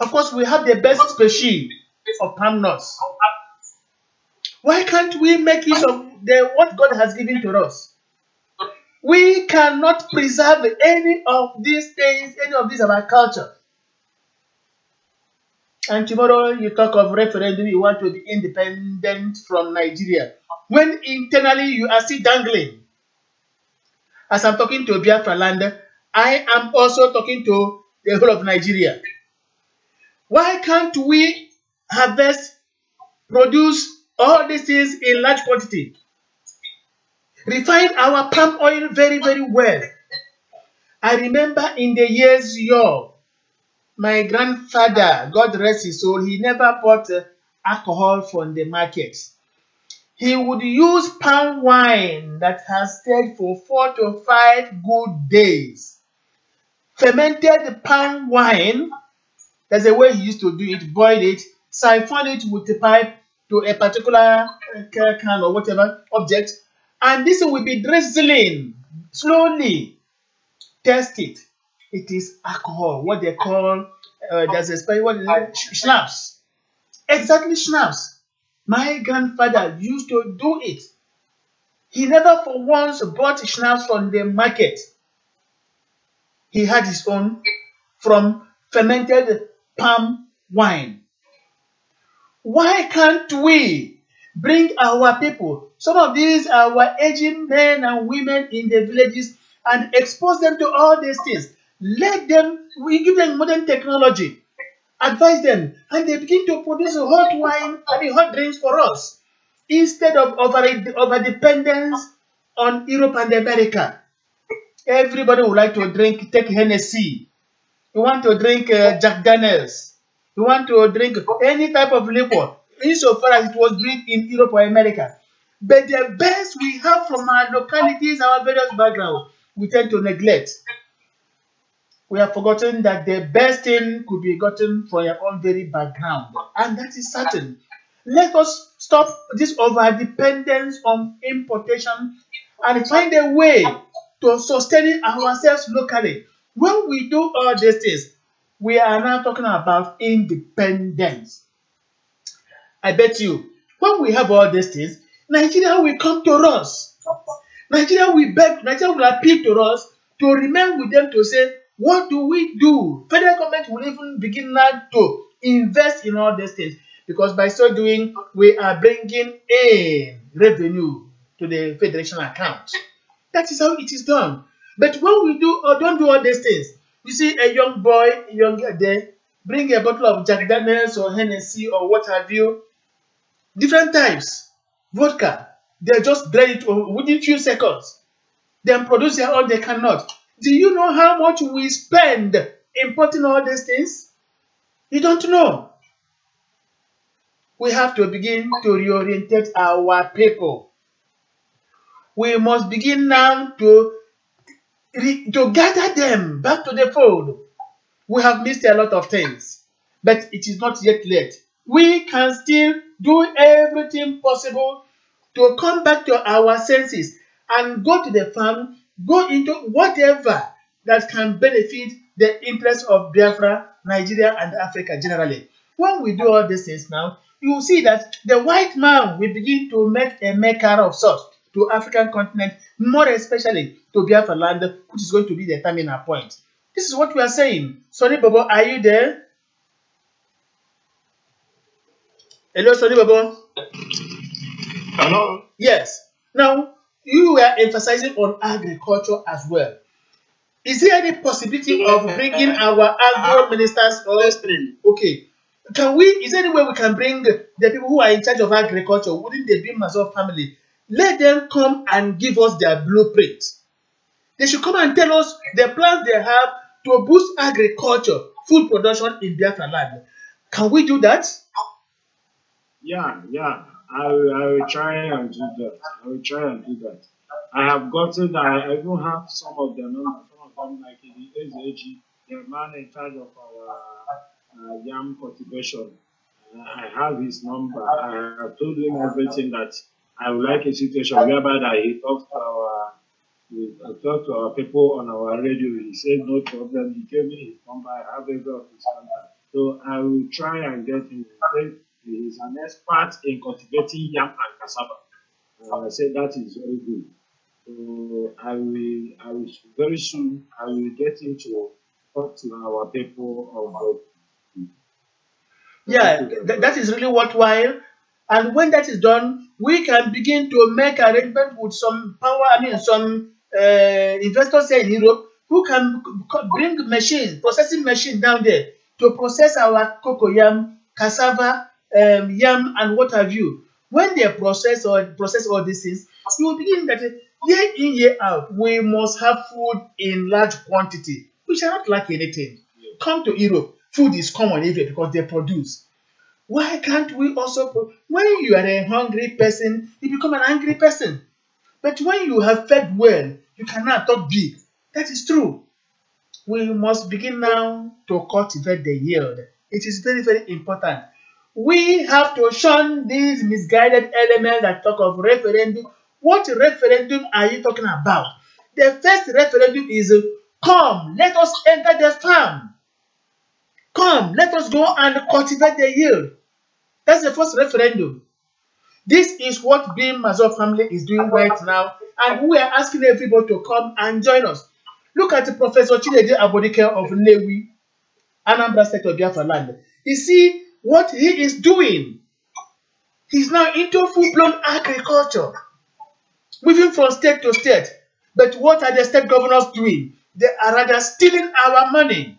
Of course, we have the best species of palm nuts. Why can't we make use of what God has given to us? We cannot preserve any of these things, any of these of our culture. And tomorrow you talk of referendum, you want to be independent from Nigeria. When internally you are still dangling. As I'm talking to Biafra land, I am also talking to the whole of Nigeria. Why can't we harvest, produce all these things in large quantity? Refine our palm oil very, very well. I remember in the years My grandfather, God rest his soul, he never bought alcohol from the market. He would use palm wine that has stayed for 4 to 5 good days. Fermented palm wine, there's a way he used to do it, boil it, siphon it with a pipe to a particular can or whatever object, and this will be drizzling slowly. Test it. It is alcohol, what they call, there's a special word, schnapps. Exactly, schnapps. My grandfather used to do it. He never for once bought schnapps from the market. He had his own from fermented palm wine. Why can't we bring our people, some of these our aging men and women in the villages, and expose them to all these things? Let them, we give them modern technology, advise them, and they begin to produce hot wine, hot drinks for us, instead of over dependence on Europe and America. Everybody would like to take Hennessy. You want to drink Jack Daniels. You want to drink any type of liquor, insofar as it was brewed in Europe or America. But the best we have from our localities, our various backgrounds, we tend to neglect. We have forgotten that the best thing could be gotten from your own very background, and that is certain. Let us stop this over-dependence on importation and find a way to sustain ourselves locally. When we do all these things, we are now talking about independence. I bet you, when we have all these things, Nigeria will come to us. Nigeria will appeal to us to remain with them to say, what do we do? Federal government will even begin now to invest in all these things, because by so doing, we are bringing in revenue to the federation account. That is how it is done. But when we do or don't do all these things, you see a young boy, a young girl there, bring a bottle of Jack Daniels or Hennessy or what have you, different types, vodka, they just drain it within few seconds. Then produce their own, they cannot. Do you know how much we spend importing all these things? You don't know. We have to begin to reorientate our people. We must begin now to gather them back to the fold. We have missed a lot of things, but it is not yet late. We can still do everything possible to come back to our senses and go to the farm, go into whatever that can benefit the interests of Biafra, Nigeria, and Africa generally. When we do all these things now, you will see that the white man will begin to make a maker of sorts to African continent, more especially to Biafra land, which is going to be the terminal point. This is what we are saying. Sonny Bobo, are you there? Hello, Sonny Bobo. Hello? Yes. Now, you were emphasizing on agriculture as well. Is there any possibility of bringing our agro ministers or okay? Can we? Is there any way we can bring the people who are in charge of agriculture within the bim-massob family? Let them come and give us their blueprint. They should come and tell us the plans they have to boost agriculture, food production in Biafra land. Can we do that? Yeah. I will try and do that. I have gotten. I even have some of them like the SAG, the man in charge of our yam cultivation. I have his number. I have told him everything that I would like a situation whereby that he talks to our people on our radio. He said no problem. He gave me his number. I have every of his contact. So I will try and get him. He is an expert in cultivating yam and cassava. I said that is very good. So I will very soon I will get him to talk to our people of the. Yeah, that is really worthwhile. And when that is done, we can begin to make arrangement with some some investors here in Europe who can bring processing machine down there to process our cocoa yam, cassava, yam, and what have you. When they process all these things, you will begin that year in, year out, we must have food in large quantity. We shall not lack anything. Come to Europe. Food is common everywhere because they produce. Why can't we also, when you are a hungry person, you become an angry person. But when you have fed well, you cannot talk big. That is true. We must begin now to cultivate the yield. It is very, very important. We have to shun these misguided elements that talk of referendum. What referendum are you talking about? The first referendum is, come, let us enter the farm. Come, let us go and cultivate the yield. That's the first referendum. This is what bim-massob family is doing right now, and we are asking everybody to come and join us. Look at Professor Chinedu Abodike of Lewi, Anambra State of Biafra land. You see what he is doing. He's now into full-blown agriculture, moving from state to state. But what are the state governors doing? They are rather stealing our money.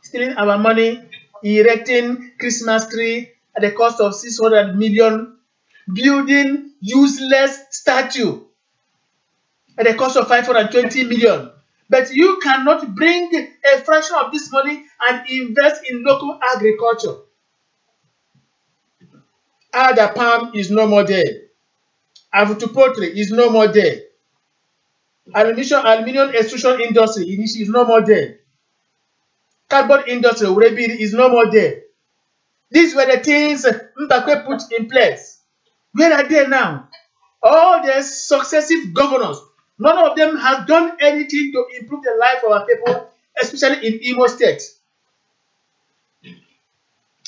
Stealing our money, erecting Christmas tree at the cost of 600 million, building useless statue at the cost of 520 million. But you cannot bring a fraction of this money and invest in local agriculture. Ada palm is no more there. Avutu poultry is no more there. Aluminium extrusion industry is no more there. Cardboard industry is no more there. These were the things Mbakwe put in place. Where are they now? All the successive governors, none of them have done anything to improve the life of our people, especially in Imo State.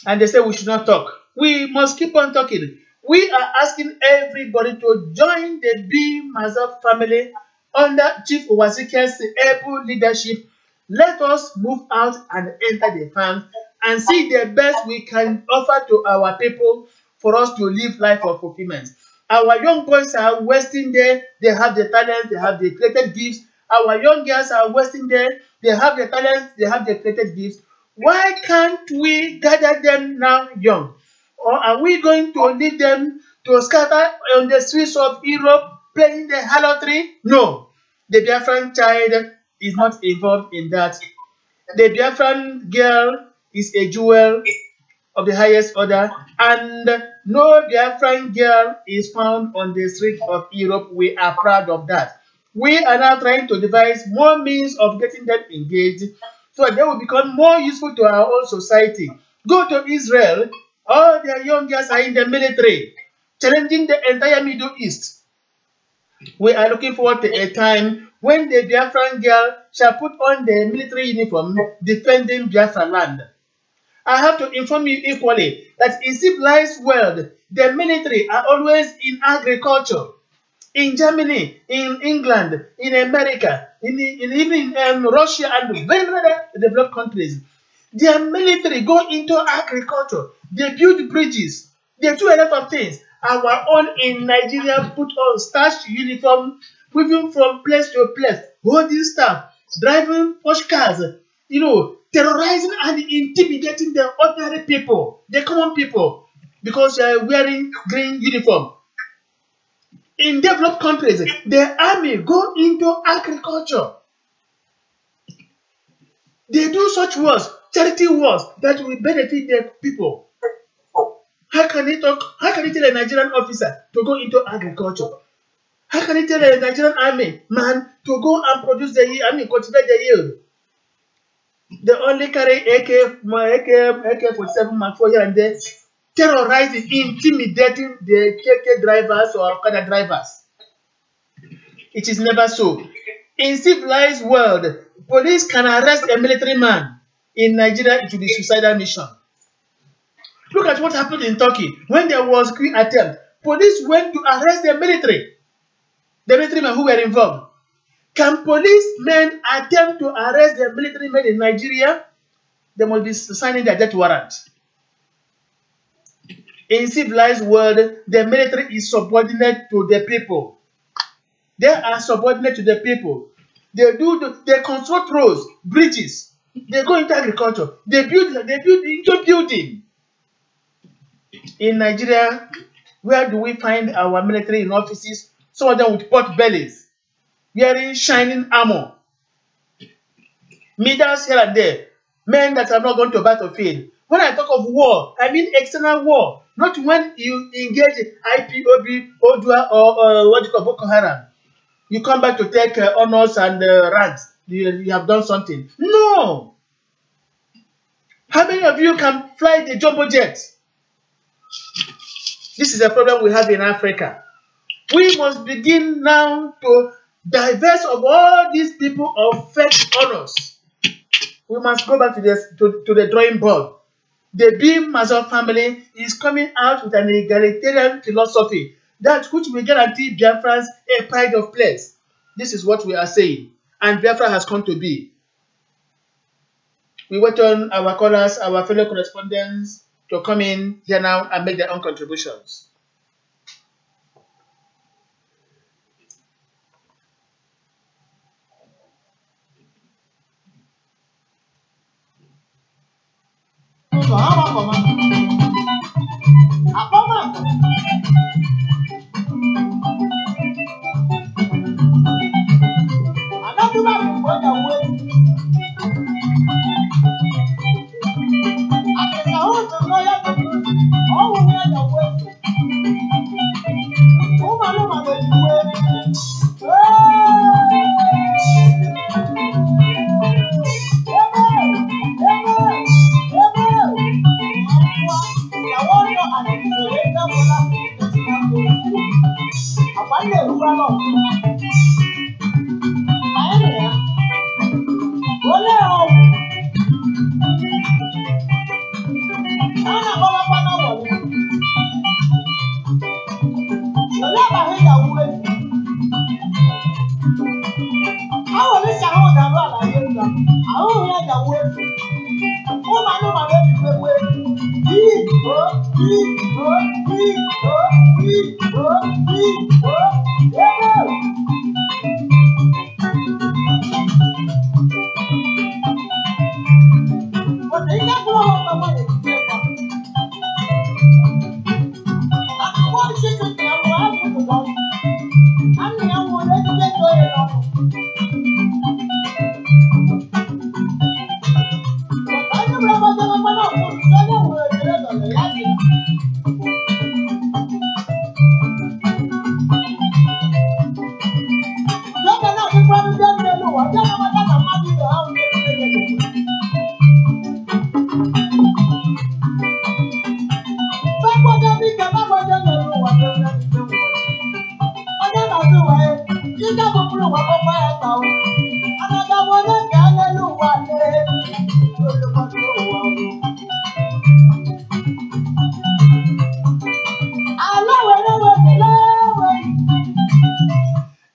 And they say we should not talk. We must keep on talking. We are asking everybody to join the bim-massob family under Chief Owasike's able leadership. Let us move out and enter the farm and see the best we can offer to our people for us to live life of fulfillment. Our young boys are wasting there. They have the talents, they have the created gifts. Our young girls are wasting there. They have the talents, they have the created gifts. Why can't we gather them now young? Or are we going to leave them to scatter on the streets of Europe playing the harlotry? No. The Biafran child is not involved in that. The Biafran girl is a jewel of the highest order, and no Biafran girl is found on the streets of Europe. We are proud of that. We are now trying to devise more means of getting them engaged so that they will become more useful to our own society. Go to Israel, all their young girls are in the military, challenging the entire Middle East. We are looking forward to a time when the Biafran girl shall put on the military uniform defending Biafra land. I have to inform you equally that in civilized world, the military are always in agriculture. In Germany, in England, in America, even in Russia and very developed countries, their military go into agriculture. They build bridges. They do a lot of things. Our own in Nigeria put on starched uniform, moving from place to place, holding staff, driving push cars, terrorizing and intimidating the ordinary people, the common people, because they are wearing green uniform. In developed countries, the army go into agriculture. They do such wars, charity wars, that will benefit the people. How can you tell a Nigerian officer to go into agriculture? How can you tell a Nigerian army man to go and produce cultivate the yield? They only carry AK-47 Mark 4 here and there, terrorizing, intimidating the KK drivers or Okada drivers. It is never so. In civilized world, police can arrest a military man. In Nigeria, it will be suicidal mission. Look at what happened in Turkey. When there was a coup attempt, police went to arrest the military men who were involved. Can policemen attempt to arrest the military men in Nigeria? They must be signing their death warrant. In civilized world, the military is subordinate to the people. They are subordinate to the people. They construct roads, bridges. They go into agriculture. They build into building. In Nigeria, where do we find our military in offices? Some of them with pot bellies, wearing shining armor, medals here and there, Men that have not gone to battlefield. When I talk of war, I mean external war, not when you engage in IPOB, ODUA, or what you call Boko Haram. You come back to take honors and ranks. You have done something. No. How many of you can fly the jumbo jet? This is a problem we have in Africa. We must begin now to divest of all these people of fake honors. We must go back to the drawing board. The bim-massob family is coming out with an egalitarian philosophy, that which will guarantee Biafrans a pride of place. This is what we are saying, and Biafra has come to be. We wait on our callers, our fellow correspondents, to come in here now and make their own contributions.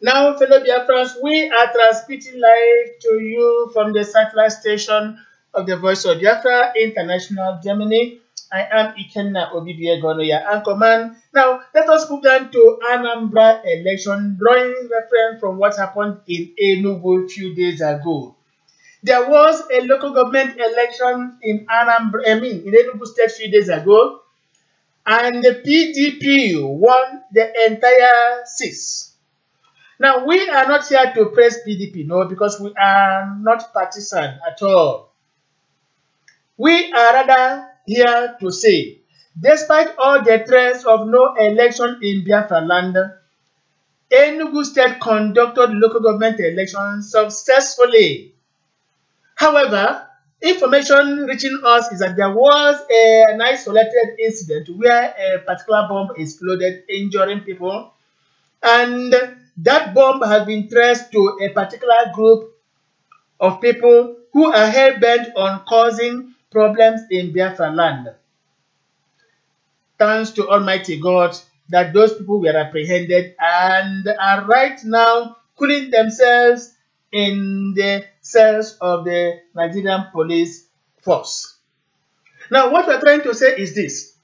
Now, fellow Biafrans, we are transmitting live to you from the satellite station of the Voice of Biafra International, Germany. I am Ikenna Obibiegono, your anchorman. Now, let us move down to Anambra election, drawing reference from what happened in Enugu a few days ago. There was a local government election in Enugu State a few days ago, and the PDP won the entire 6. Now, we are not here to praise PDP, no, because we are not partisan at all. We are rather here to say, despite all the threats of no election in Biafra land, Enugu State conducted local government elections successfully. However, information reaching us is that there was an isolated incident where a particular bomb exploded, injuring people, and that bomb has been traced to a particular group of people who are hell-bent on causing problems in Biafra land. Thanks to Almighty God that those people were apprehended and are right now cooling themselves in the cells of the Nigerian police force. Now, what we're trying to say is this.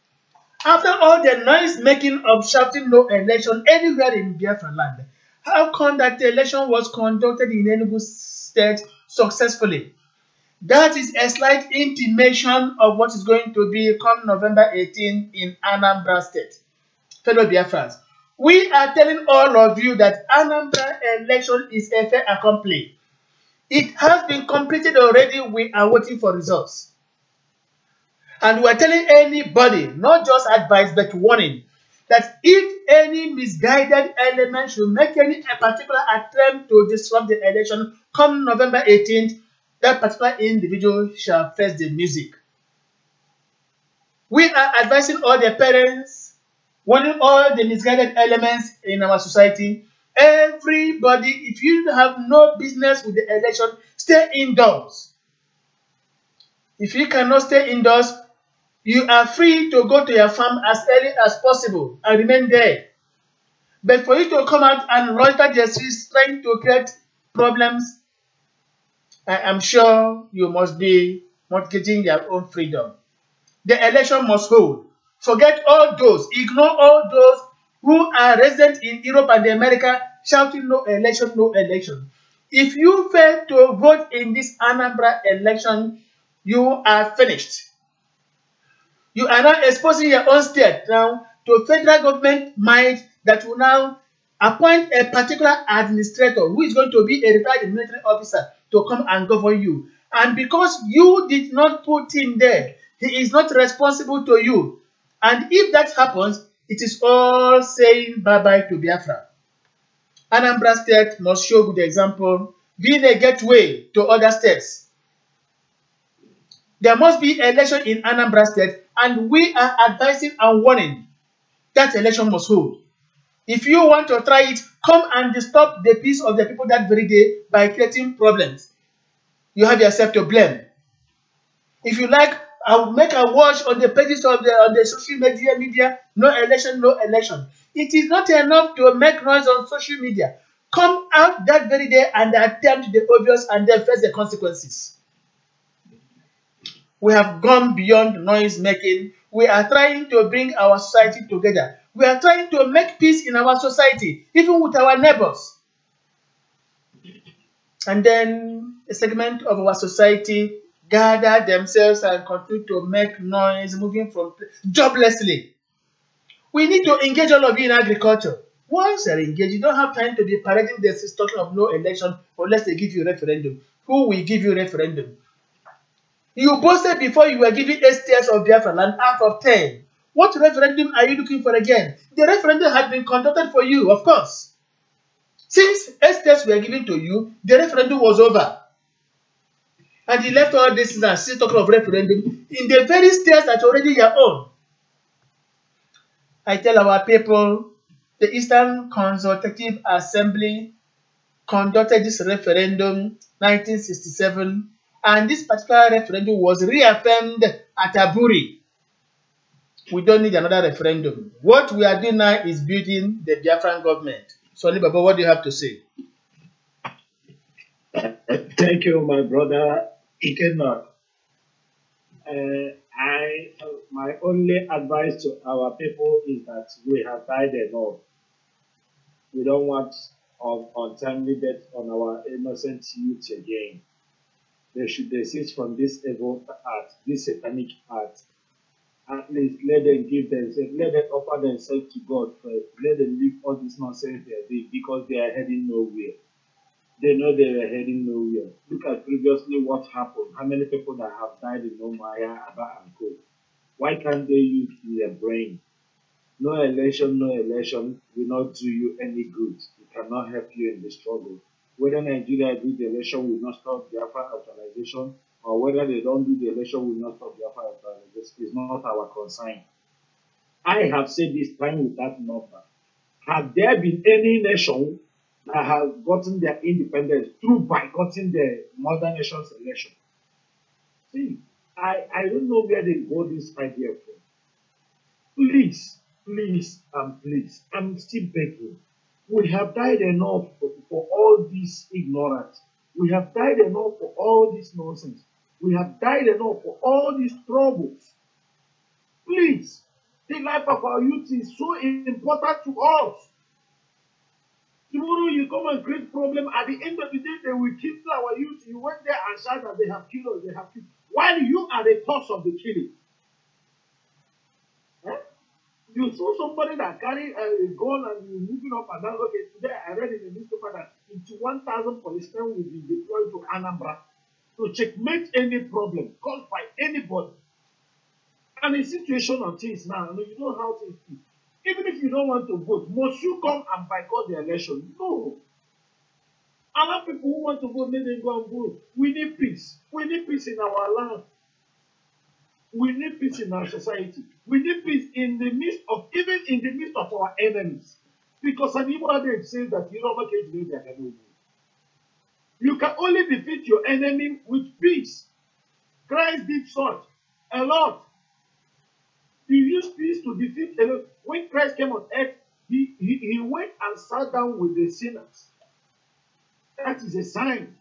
After all the noise making of shouting no election anywhere in Biafra land, how come that the election was conducted in Enugu State successfully? That is a slight intimation of what is going to be come November 18 in Anambra State. Fellow Biafrans, we are telling all of you that Anambra election is a fait accompli. It has been completed already. We are waiting for results. And we are telling anybody, not just advice, but warning, that if any misguided element should make any particular attempt to disrupt the election come November 18th, that particular individual shall face the music. We are advising all the parents, warning all the misguided elements in our society. Everybody, if you have no business with the election, stay indoors. If you cannot stay indoors, you are free to go to your farm as early as possible and remain there. But for you to come out and loiter the streets trying to create problems, I am sure you must be mortgaging your own freedom. The election must hold. Forget all those, ignore all those who are resident in Europe and America shouting no election, no election. If you fail to vote in this Anambra election, you are finished. You are now exposing your own state now to federal government might that will now appoint a particular administrator who is going to be a retired military officer to come and govern you. And because you did not put him there, he is not responsible to you. And if that happens, it is all saying bye-bye to Biafra. Anambra State must show good example, being a gateway to other states. There must be election in Anambra State, and we are advising and warning that election must hold. If you want to try it, come and disturb the peace of the people that very day by creating problems. You have yourself to blame. If you like, I will make a watch on the pages of the social media, no election, no election. It is not enough to make noise on social media. Come out that very day and attempt the obvious and then face the consequences. We have gone beyond noise making. We are trying to bring our society together. We are trying to make peace in our society, even with our neighbors. And then a segment of our society gather themselves and continue to make noise, moving from joblessly. We need to engage all of you in agriculture. Once you're engaged, you don't have time to be parading the system of no election unless they give you referendum. Who will give you referendum? You boasted before you were giving 8 states of Biafra land out of 10. What referendum are you looking for again? The referendum had been conducted for you, of course. Since 8 states were given to you, the referendum was over. And you left all this and still talking of referendum in the very states that are already your own. I tell our people, the Eastern Consultative Assembly conducted this referendum 1967, and this particular referendum was reaffirmed at Aburi. We don't need another referendum. What we are doing now is building the Biafran government. So, Baba, what do you have to say? Thank you, my brother Ikenna. My only advice to our people is that we have died enough. We don't want untimely death on our innocent youth again. They should desist from this evil act, this satanic act. At least let them give themselves, let them offer themselves to God first. Let them leave all this nonsense they are doing because they are heading nowhere. They know they were heading nowhere. Look at previously what happened. How many people that have died in Omaya, Aba, and Co. Why can't they use their brain? No election will not do you any good. It cannot help you in the struggle. Whether Nigeria do the election will not stop Biafra actualization, or whether they don't do the election will not stop Biafra actualization is not our concern. I have said this time without number. Have there been any nation that has gotten their independence through boycotting the mother nation's election? See, I don't know where they got this idea from. Please, and please, I'm still begging. We have died enough for all this ignorance. We have died enough for all this nonsense. We have died enough for all these troubles. Please, the life of our youth is so important to us. Tomorrow you come and create problem. At the end of the day, they will kill our youth. You went there and shout that they have killed us, they have killed. While you are the cause of the killing. You saw somebody that carry a gun and you're moving up and down. Okay, today I read in the newspaper that 21,000 policemen will be deployed to Anambra to checkmate any problem caused by anybody. And the situation of things now, you know how things is. Even if you don't want to vote, must you come and boycott the election? No. Other people who want to vote, let them go and vote. We need peace. We need peace in our land. We need peace in our society. We need peace in the midst of, even in the midst of our enemies. Because an Igbo says that you can only defeat your enemy with peace. Christ did such a lot. He used peace to defeat a lot. When Christ came on earth, he went and sat down with the sinners. That is a sign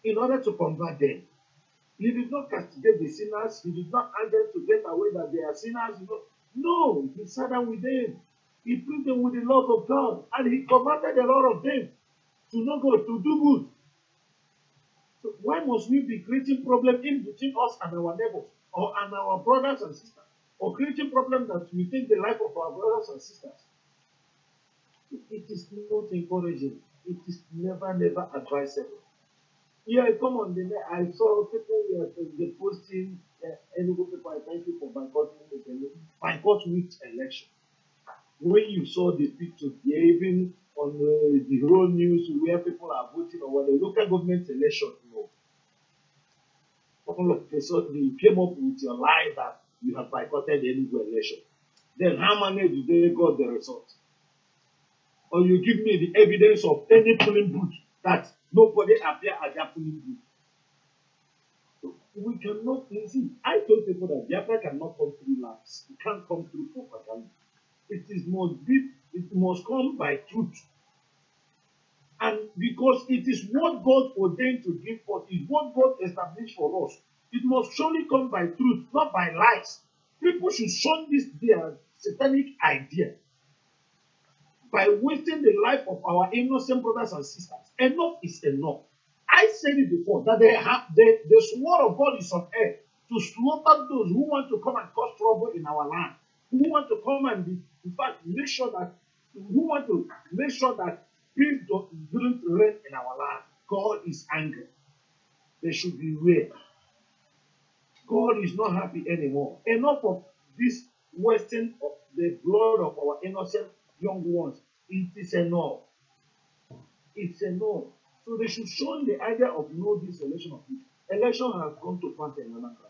in order to convert them. He did not castigate the sinners. He did not ask them to get away that they are sinners. No, he sat down with them. He preached them with the love of God. And he commanded a lot of them to not go, to do good. So why must we be creating problems in between us and our neighbors, or and our brothers and sisters, or creating problems that we take the life of our brothers and sisters? It is not encouraging. It is never advisable. Yeah, come on the net. I saw people posting, any people, I thank you for boycotting the election. Boycott which election? When you saw the pictures, even on the whole news where people are voting or the local government election, all of a sudden you came up with your lie that you have boycotted the election. Then how many did they got the result? Or you give me the evidence of any polling booth that nobody appear at their polling booth. We cannot, see, I told people that Biafra cannot come through lies. It can't come through propaganda. It must come by truth. And because it is what God ordained to give us, it's what God established for us. It must surely come by truth, not by lies. People should shun this their satanic idea by wasting the life of our innocent brothers and sisters. Enough is enough. I said it before that the sword of God is on earth to slaughter those who want to come and cause trouble in our land, who want to come and make sure that peace doesn't reign in our land. God is angry. They should beware. God is not happy anymore. Enough of this wasting of the blood of our innocent young ones. It is enough. It's enough. So they should show the idea of this election of peace. Election has come to pass in Anambra.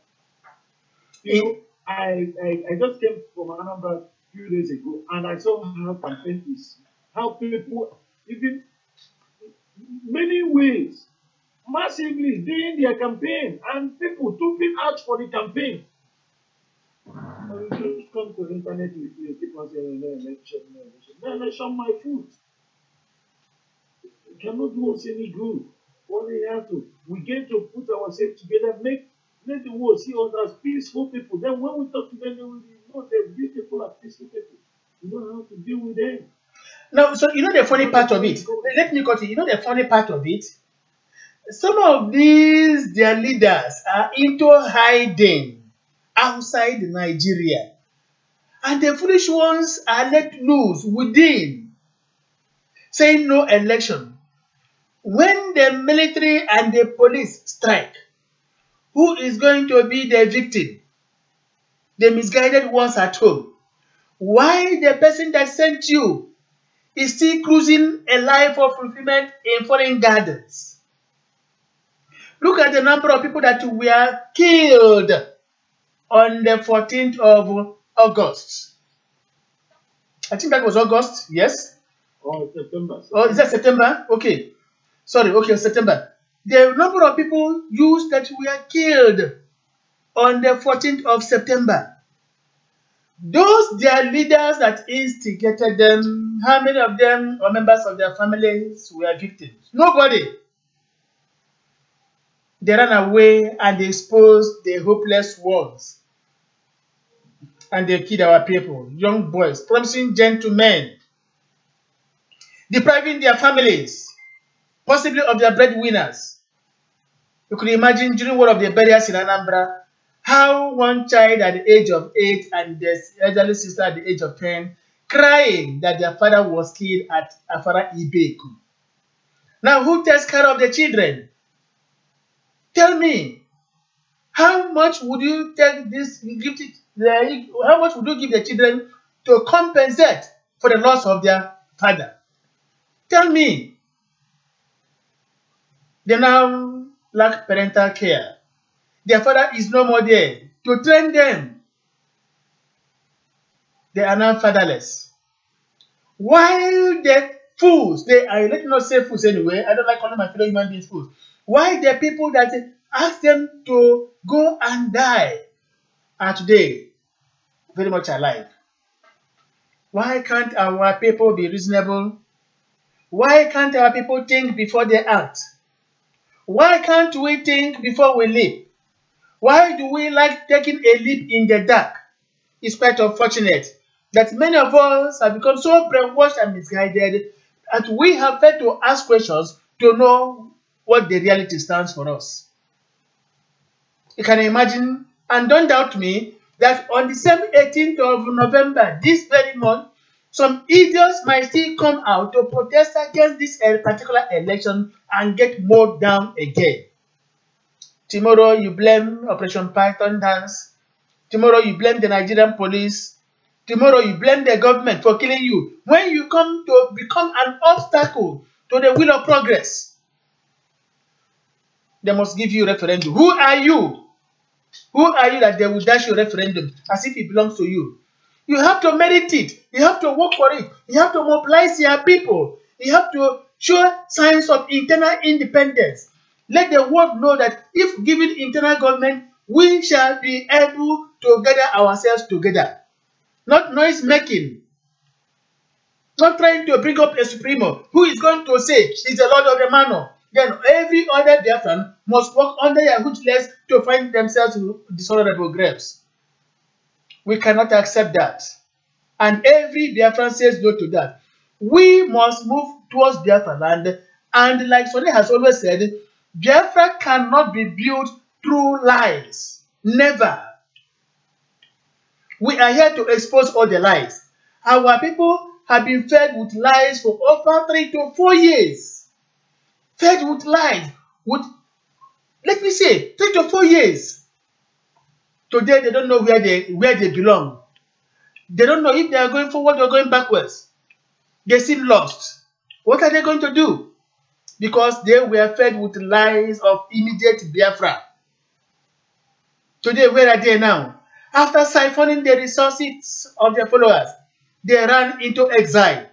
I just came from Anambra a few days ago, and I saw how campaign is. How people, even many ways, massively doing their campaign, and people took it out for the campaign. You just come to the internet, you keep on saying, no election. No election, my food. It cannot do us any good. What we have to, we get to put ourselves together, let the world see us as peaceful people. Then when we talk to them, they will know that these people are peaceful people. We know how to deal with them. Now, so the funny part of it. Let me continue. The funny part of it. Some of their leaders are into hiding outside Nigeria, and the foolish ones are let loose within, saying no election. When the military and the police strike, who is going to be the victim? The misguided ones at home. Why the person that sent you is still cruising a life of fulfillment in foreign gardens? Look at the number of people that were killed on the 14th of August. I think that was August, yes? Or September. Oh, is that September? Okay. Sorry, okay, September. The number of people that were killed on the 14th of September. Those, their leaders that instigated them, how many of them or members of their families were victims? Nobody. They ran away and they exposed the hopeless ones. And they killed our people, young boys, promising gentlemen, depriving their families, possibly of their breadwinners. You could imagine during one of the burials in Anambra, how one child at the age of 8 and the elderly sister at the age of 10 crying that their father was killed at Afara Ibeku. Now, who takes care of the children? Tell me, how much would you take this? How much would you give the children to compensate for the loss of their father? Tell me. They now lack parental care. Their father is no more there to train them. They are now fatherless. While the fools, let me not say fools anyway, I don't like calling my fellow human beings fools. Why the people that ask them to go and die are today very much alive? Why can't our people be reasonable? Why can't our people think before they act? Why can't we think before we leap? Why do we like taking a leap in the dark? It's quite unfortunate that many of us have become so brainwashed and misguided that we have failed to ask questions to know what the reality stands for us. You can imagine, and don't doubt me, that on the same 18th of November, this very month, some idiots might still come out to protest against this particular election and get mowed down again. Tomorrow you blame Operation Python Dance. Tomorrow you blame the Nigerian police. Tomorrow you blame the government for killing you. When you come to become an obstacle to the will of progress, they must give you a referendum. Who are you? Who are you that they will dash your referendum as if it belongs to you? You have to merit it. You have to work for it. You have to mobilize your people. You have to show signs of internal independence. Let the world know that if given internal government, we shall be able to gather ourselves together. Not noise making. Not trying to bring up a supremo who is going to say he's the Lord of the Manor. Then every other Biafran must walk under their hood legs to find themselves dishonorable graves. We cannot accept that. And every Biafran says no to that. We must move towards Biafra land. And like Sonny has always said, Biafra cannot be built through lies. Never. We are here to expose all the lies. Our people have been fed with lies for over 3 to 4 years. Fed with lies. Let me say, 3 to 4 years. Today they don't know where they belong. They don't know if they are going forward or going backwards. They seem lost. What are they going to do? Because they were fed with lies of immediate Biafra. Today, where are they now? After siphoning the resources of their followers, they ran into exile.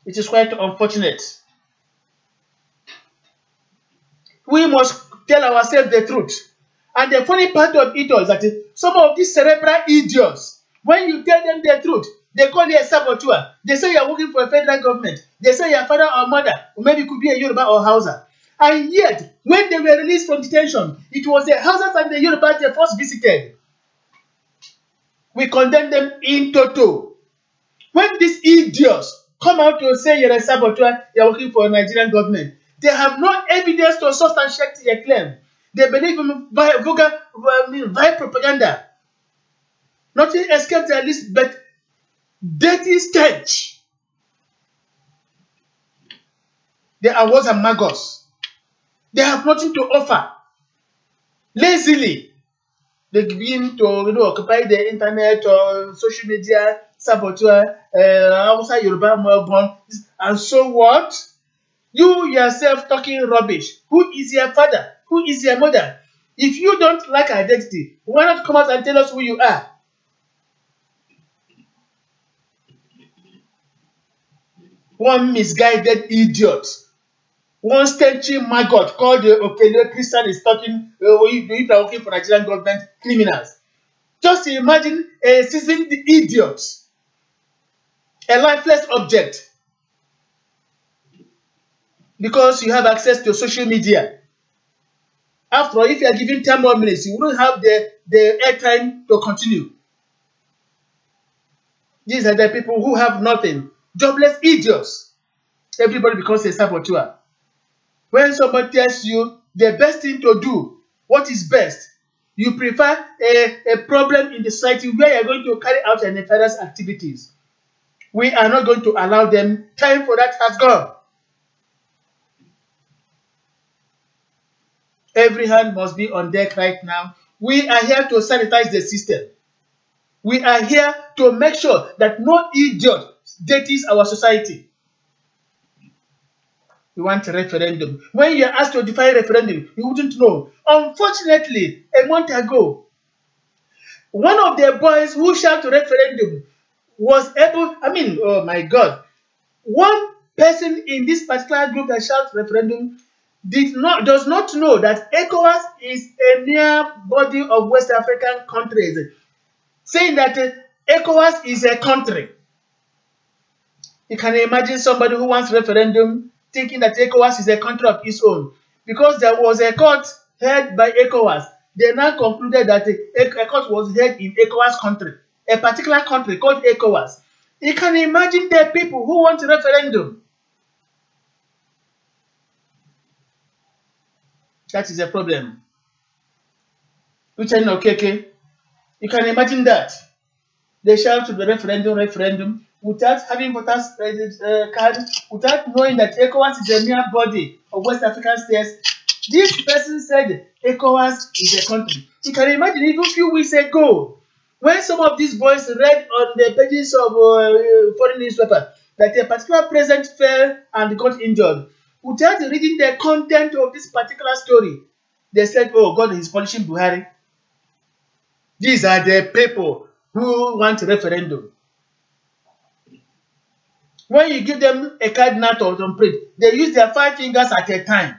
It is quite unfortunate. We must tell ourselves the truth. And the funny part of it is that some of these cerebral idiots, when you tell them the truth, they call you a saboteur. They say you are working for a federal government. They say your father or mother, or maybe it could be a Yoruba or Hausa. And yet, when they were released from detention, it was the Hausas and the Yoruba they first visited. We condemn them in toto. When these idiots come out to say you're a saboteur, you're working for a Nigerian government, they have no evidence to substantiate their claim. They believe in vile propaganda. Nothing escapes their lips but dirty stench. They are worse than maggots. They have nothing to offer. Lazily, they begin to occupy the internet or social media, saboteur, outside Yoruba Melbourne, and so what? You yourself talking rubbish. Who is your father? Who is your mother? If you don't like identity, why not come out and tell us who you are? One misguided idiot, one stenching maggot called the Okele Christian is talking, if you are working for Nigerian government, criminals. Just imagine a seasoned idiot, a lifeless object, because you have access to social media. After all, if you are given 10 more minutes, you wouldn't have the airtime to continue. These are the people who have nothing. Jobless idiots. Everybody becomes a saboteur. When somebody tells you the best thing to do, what is best, You prefer a problem in the society where you're going to carry out your nefarious activities. We are not going to allow them. Time for that has gone. Every hand must be on deck right now. We are here to sanitize the system. We are here to make sure that no idiot dirties our society. We want a referendum. When you are asked to define referendum, you wouldn't know. Unfortunately, a month ago, one of the boys who shouted referendum was able, oh my God, one person in this particular group that shouts referendum does not know that ECOWAS is a mere body of West African countries, saying that ECOWAS is a country. You can imagine somebody who wants referendum thinking that ECOWAS is a country of its own. Because there was a court held by ECOWAS, they now concluded that a court was held in ECOWAS country, a particular country called ECOWAS. You can imagine the people who want referendum. That is a problem. Okay. You can imagine that. They shout to the referendum, without having voters card, without knowing that ECOWAS is a mere body of West African states. This person said ECOWAS is a country. You can imagine even a few weeks ago, when some of these boys read on the pages of foreign newspaper that a particular president fell and got injured, without reading the content of this particular story, they said, oh, God is punishing Buhari. These are the people who want a referendum. When you give them a card now to print, they use their 5 fingers at a time.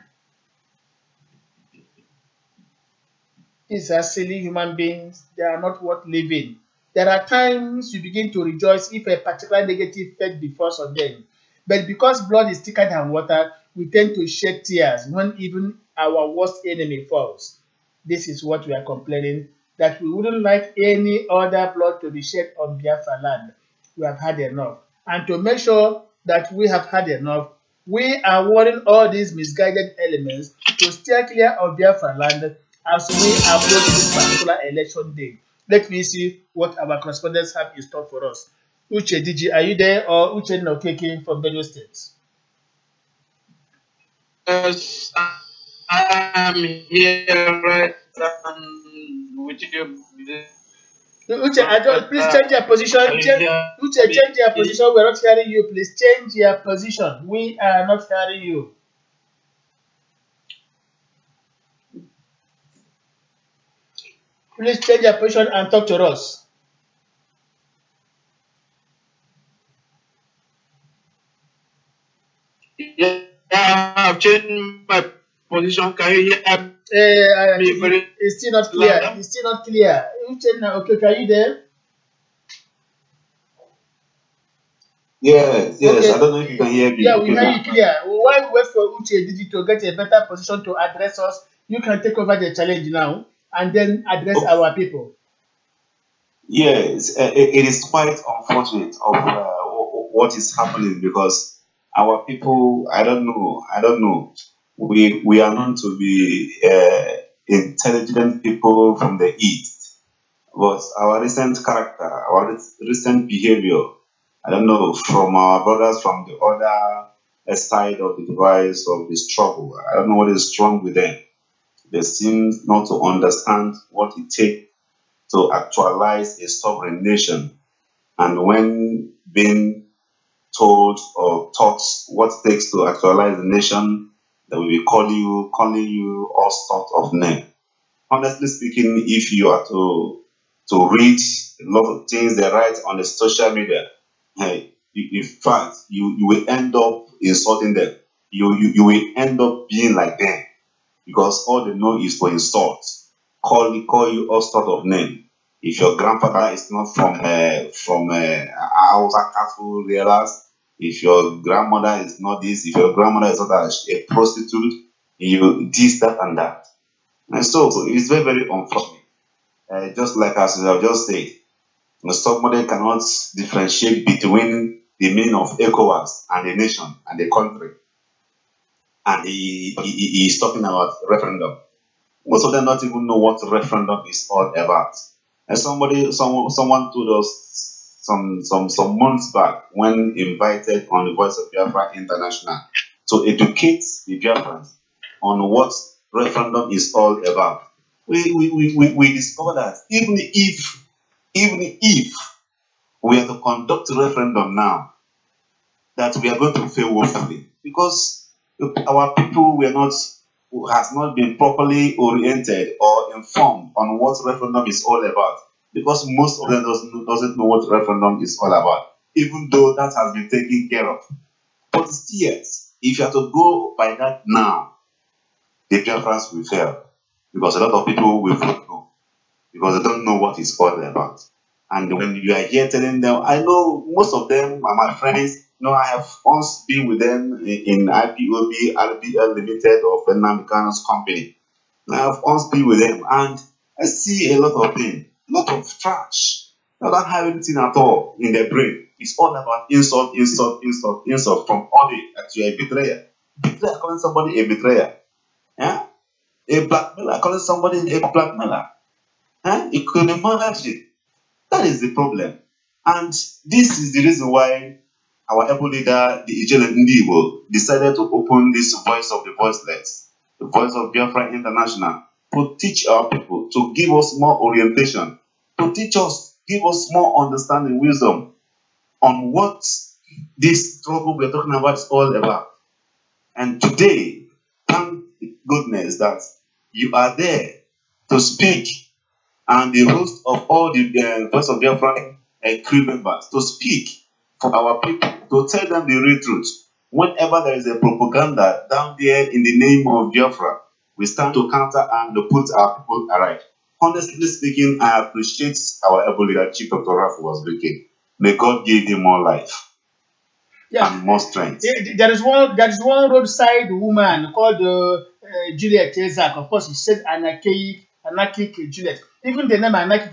These are silly human beings. They are not worth living. There are times you begin to rejoice if a particular negative fate befalls on them. But because blood is thicker than water, we tend to shed tears when even our worst enemy falls. This is what we are complaining, that we wouldn't like any other blood to be shed on Biafra land. We have had enough. And to make sure that we have had enough, we are warning all these misguided elements to steer clear of Biafra land as we approach this particular election day. Let me see what our correspondents have in store for us. Uche Diji, are you there, or Uche Nokeke from Benue State? Yes, I am here right with you. Uche, please change your position. Uche, change your position. We're not hearing you. Please change your position. We are not hearing you. Please change your position and talk to us. Yeah, I've changed my position. Can you hear me? It's still not clear. It's still not clear. Okay, are you there? Yes. Okay. I don't know if you can hear me. Yeah, we hear you clear. While we wait for Uche Didi to get a better position to address us, you can take over the challenge now and then address our people. Yes, it is quite unfortunate of what is happening, because our people, I don't know. We are known to be intelligent people from the East, but our recent character, our recent behavior, I don't know, from our brothers from the other side of the device of the struggle, I don't know what is wrong with them. They seem not to understand what it takes to actualize a sovereign nation. And when being told or taught what it takes to actualize the nation, they will be calling you all sorts of names. Honestly speaking, if you are to read a lot of things they write on the social media, in fact, you will end up insulting them. You will end up being like them, because all they know is to insult, call you all sorts of names. If your grandfather is not from Hausa cattle realize, if your grandmother is not this, if your grandmother is not a prostitute, you this, that, and that. And so it's very, very unfortunate. Just like as I have just said, somebody cannot differentiate between the meaning of ECOWAS and the nation and the country. And he is talking about referendum. Most of them don't even know what referendum is all about. And someone told us some months back when invited on the Voice of Biafra International to educate the Biafrans on what referendum is all about. We discovered that even if we are to conduct a referendum now, that we are going to fail woefully because our people has not been properly oriented or informed on what referendum is all about, because most of them doesn't know what referendum is all about, even though that has been taken care of. But still, if you have to go by that now, the Biafrans will fail, because a lot of people will vote no, because they don't know what it's all about. And when you are here telling them, I know most of them are my friends. I have once been with them in IPOB, RBL Limited of Vietnam company. I have once been with them, and I see a lot of things, a lot of trash. They don't have anything at all in their brain. It's all about insult from all that you are a betrayer. Betrayer calling somebody a betrayer. Yeah? A blackmailer calling somebody a blackmailer. You can imagine. That is the problem. And this is the reason why our able leader, the Ijele Ndibo, decided to open this Voice of the Voiceless, the Voice of Biafra International, to teach our people, to give us more orientation, to teach us, give us more understanding, wisdom on what this struggle we're talking about is all about. And today, thank goodness that you are there to speak, and the host of all the Voice of Biafra crew members to speak for our people, to tell them the real truth. Whenever there is a propaganda down there in the name of Biafra, we stand to counter and to put our people aright. Honestly speaking, I appreciate our able leader, Chief Dr. Rafu was speaking. May God give him more life and more strength. There is one roadside woman called Juliet Ezak. Of course, she said anarchic Juliet. Even the name anarchic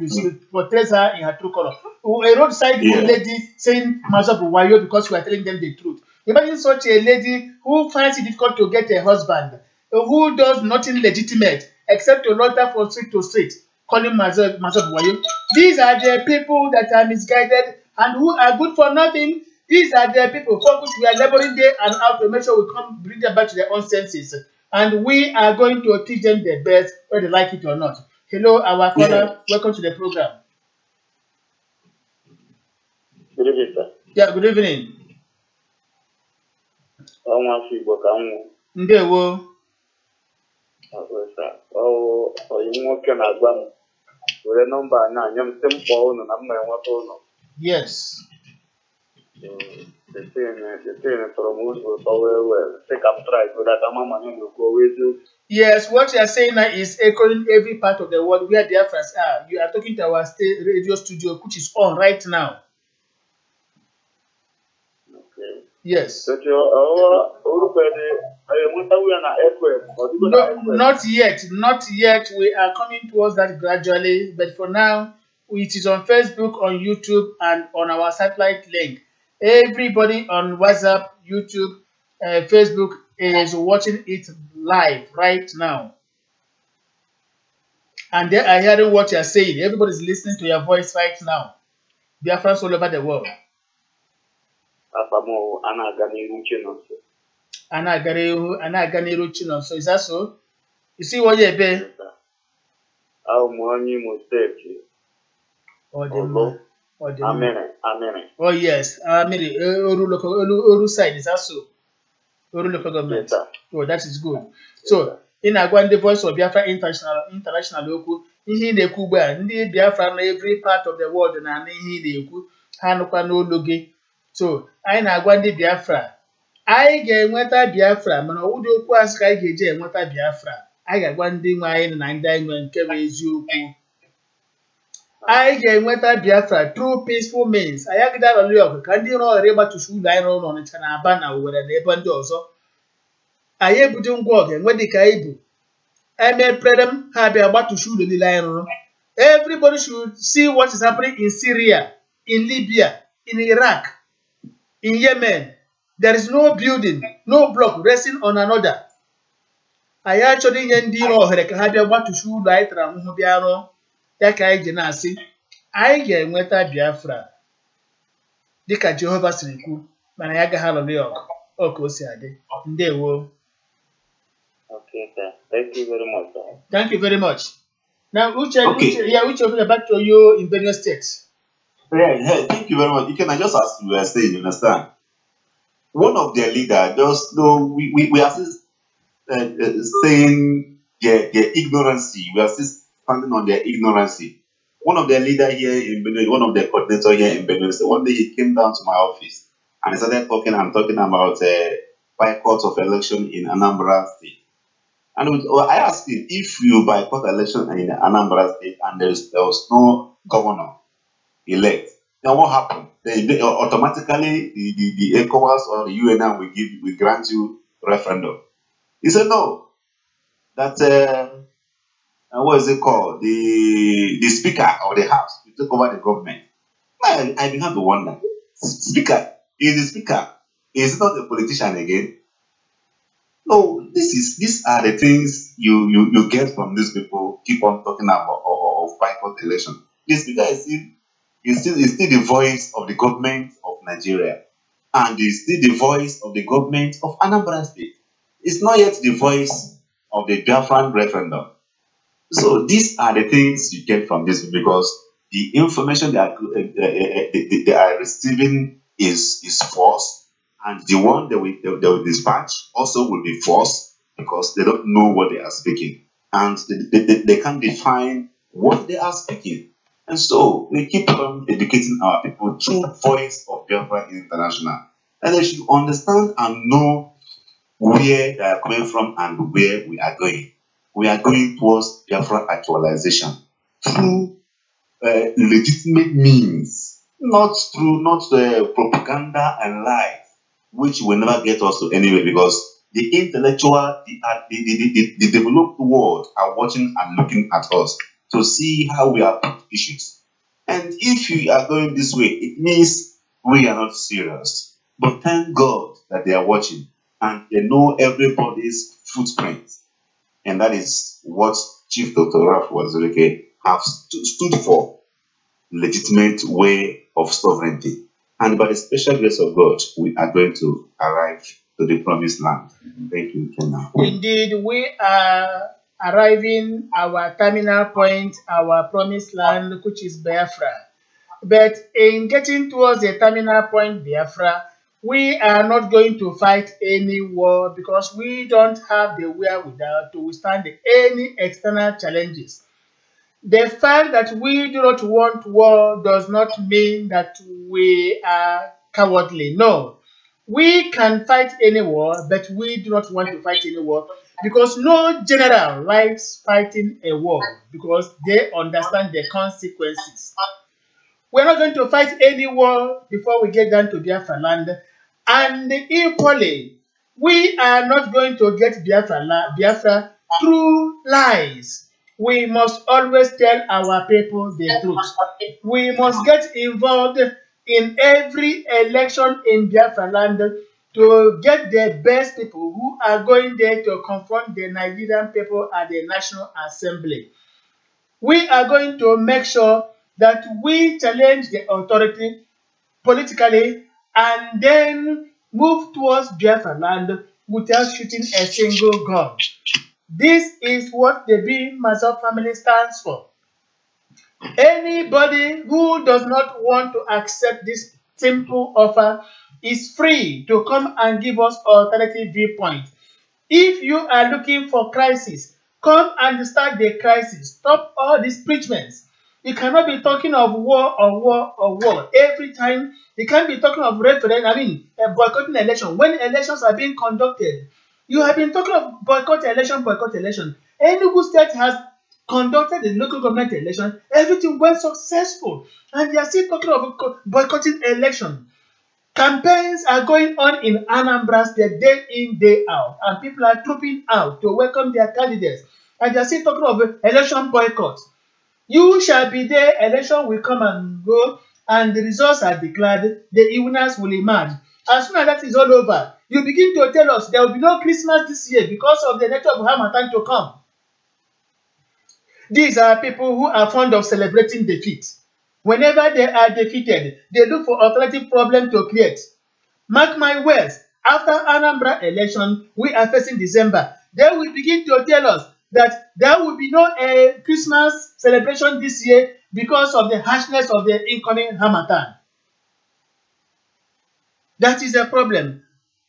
portrays her in her true color. A roadside lady saying bim-massob wayo because we are telling them the truth. Imagine such a lady who finds it difficult to get a husband, who does nothing legitimate except to loiter from street to street, calling bim-massob wayo. These are the people that are misguided and who are good for nothing. These are the people for which we are laboring day and out to make sure we come bring them back to their own senses. And we are going to teach them the best, whether they like it or not. Hello, our caller. Welcome to the program. Good evening, sir. Yeah, good evening. Ndewo. Yes. Yes, what you are saying now is echoing every part of the world where Biafrans are. You are talking to our state radio studio, which is on right now. Okay. Yes. No, not yet. Not yet. We are coming towards that gradually, but for now, it is on Facebook, on YouTube, and on our satellite link. Everybody on WhatsApp, YouTube, Facebook is watching it live right now. And they are hearing what you are saying. Everybody is listening to your voice right now. Biafrans all over the world. So is that so? You see what you be? Oh yes, Oru side, is that so? Oru local government. Oh, that is good. So in the Voice of Biafra international local, ihe na-ekwu ugbu a ndị Biafra na every part of the world na ihe na-ekwu ha nụkwa n'olu gị. So anyị na-agwa ndị Biafra, anyị ga-enweta Biafra, mana ọ wụdị okwu asị ka anyị ga-eji enweta Biafra. Anyị ga-agwa ndị nwe anyị na ndị anyị nwe nke bụ eziokwu. Anyị ga-enweta Biafra through peaceful means. Anyị agịdara ọlụ ọgụ ka ndị ọrụ ịgbatụsi ụlọ anyị rụrụ n'Ọnịcha na Aba na Owerri na ebe ndị ọzọ. Anyị ebudo ngwa ọgụ enwe dịka anyị bụ. Emepere m ha bịa gbatụsi ụlọ niile anyị rụrụ. Everybody should see what is happening in Syria, in Libya, in Iraq, in Yemen. There is no building, no block resting on another. anyị achọrọ inye ndị iro ohere ka ha bịa gbatushu ụlọ anyị tara ahụhụ bịa rụọ ya ka anyị ji na-asị anyị ga-enweta Biafra dịka Jehova siri kwu mana ya agaghị alụrụ ya ọgụ ọ ka o si adị. Ndewo. Okay, sir. Thank you very much, sir. Thank you very much. Now, Uche, Okay. Uche, back to you in Benue State. Yeah, thank you very much. You can just as you were saying, you understand. One of their leaders, just though we are still saying their ignorance, we are still standing on their ignorance. One of their leader here in Benue, one of their coordinator here in Benue, so one day he came down to my office and he started talking about boycott of election in Anambra State. And I asked him, if you boycott election in Anambra State and there was no governor elect, then what happened? They automatically the ECOWAS or the UNM will grant you referendum. He said no. That what is it called? The speaker of the house will take over the government. I began to wonder. Speaker is the speaker. Is not a politician again? No, these are the things you get from these people. Keep on talking about of boycott election. The speaker is still the voice of the government of Nigeria, and is still the voice of the government of Anambra State. It's not yet the voice of the Biafran referendum. So these are the things you get from this, because the information they are receiving is false, and the one they will dispatch also will be false, because they don't know what they are speaking, and they can't define what they are speaking. And so we keep on educating our people through Voice of Biafra International, and they should understand and know where they are coming from and where we are going. We are going towards Biafra actualization through legitimate means, not through propaganda and lies, which will never get us to anywhere, because the intellectual, the developed world are watching and looking at us to see how we approach issues. And if we are going this way, it means we are not serious. But thank God that they are watching and they know everybody's footprint. And that is what Chief Dr. Ralph Wazirike have stood for: legitimate way of sovereignty. And by the special grace of God, we are going to arrive to the promised land. Thank you, Kenna. Indeed, we are arriving our terminal point, our promised land, which is Biafra. But in getting towards the terminal point, Biafra, we are not going to fight any war, because we don't have the wherewithal to withstand any external challenges. The fact that we do not want war does not mean that we are cowardly. No. We can fight any war, but we do not want to fight any war, because no general likes fighting a war, because they understand the consequences. We're not going to fight any war before we get down to Biafra land. And equally, we are not going to get Biafra through lies. We must always tell our people the truth. We must get involved in every election in Biafra land to get the best people who are going there to confront the Nigerian people at the National Assembly. We are going to make sure that we challenge the authority politically and then move towards Biafra land without shooting a single gun. This is what the bim-massob family stands for. Anybody who does not want to accept this simple offer is free to come and give us alternative viewpoint. If you are looking for crisis, come and start the crisis. Stop all these preachments. You cannot be talking of war or war or war every time. You can't be talking of referendum, boycotting election. When elections are being conducted, you have been talking of boycott election, boycott election. Enugu State has conducted the local government election. Everything went successful. And they are still talking of boycotting election. Campaigns are going on in Anambra State day in, day out. And people are trooping out to welcome their candidates. And they are still talking of election boycott. You shall be there, election will come and go, and the results are declared, the winners will emerge. As soon as that is all over, you begin to tell us there will be no Christmas this year because of the nature of Harmattan to come. These are people who are fond of celebrating defeat. Whenever they are defeated, they look for alternative problem to create. Mark my words, after Anambra election, we are facing December. They will begin to tell us that there will be no Christmas celebration this year because of the harshness of the incoming Harmattan. That is a problem.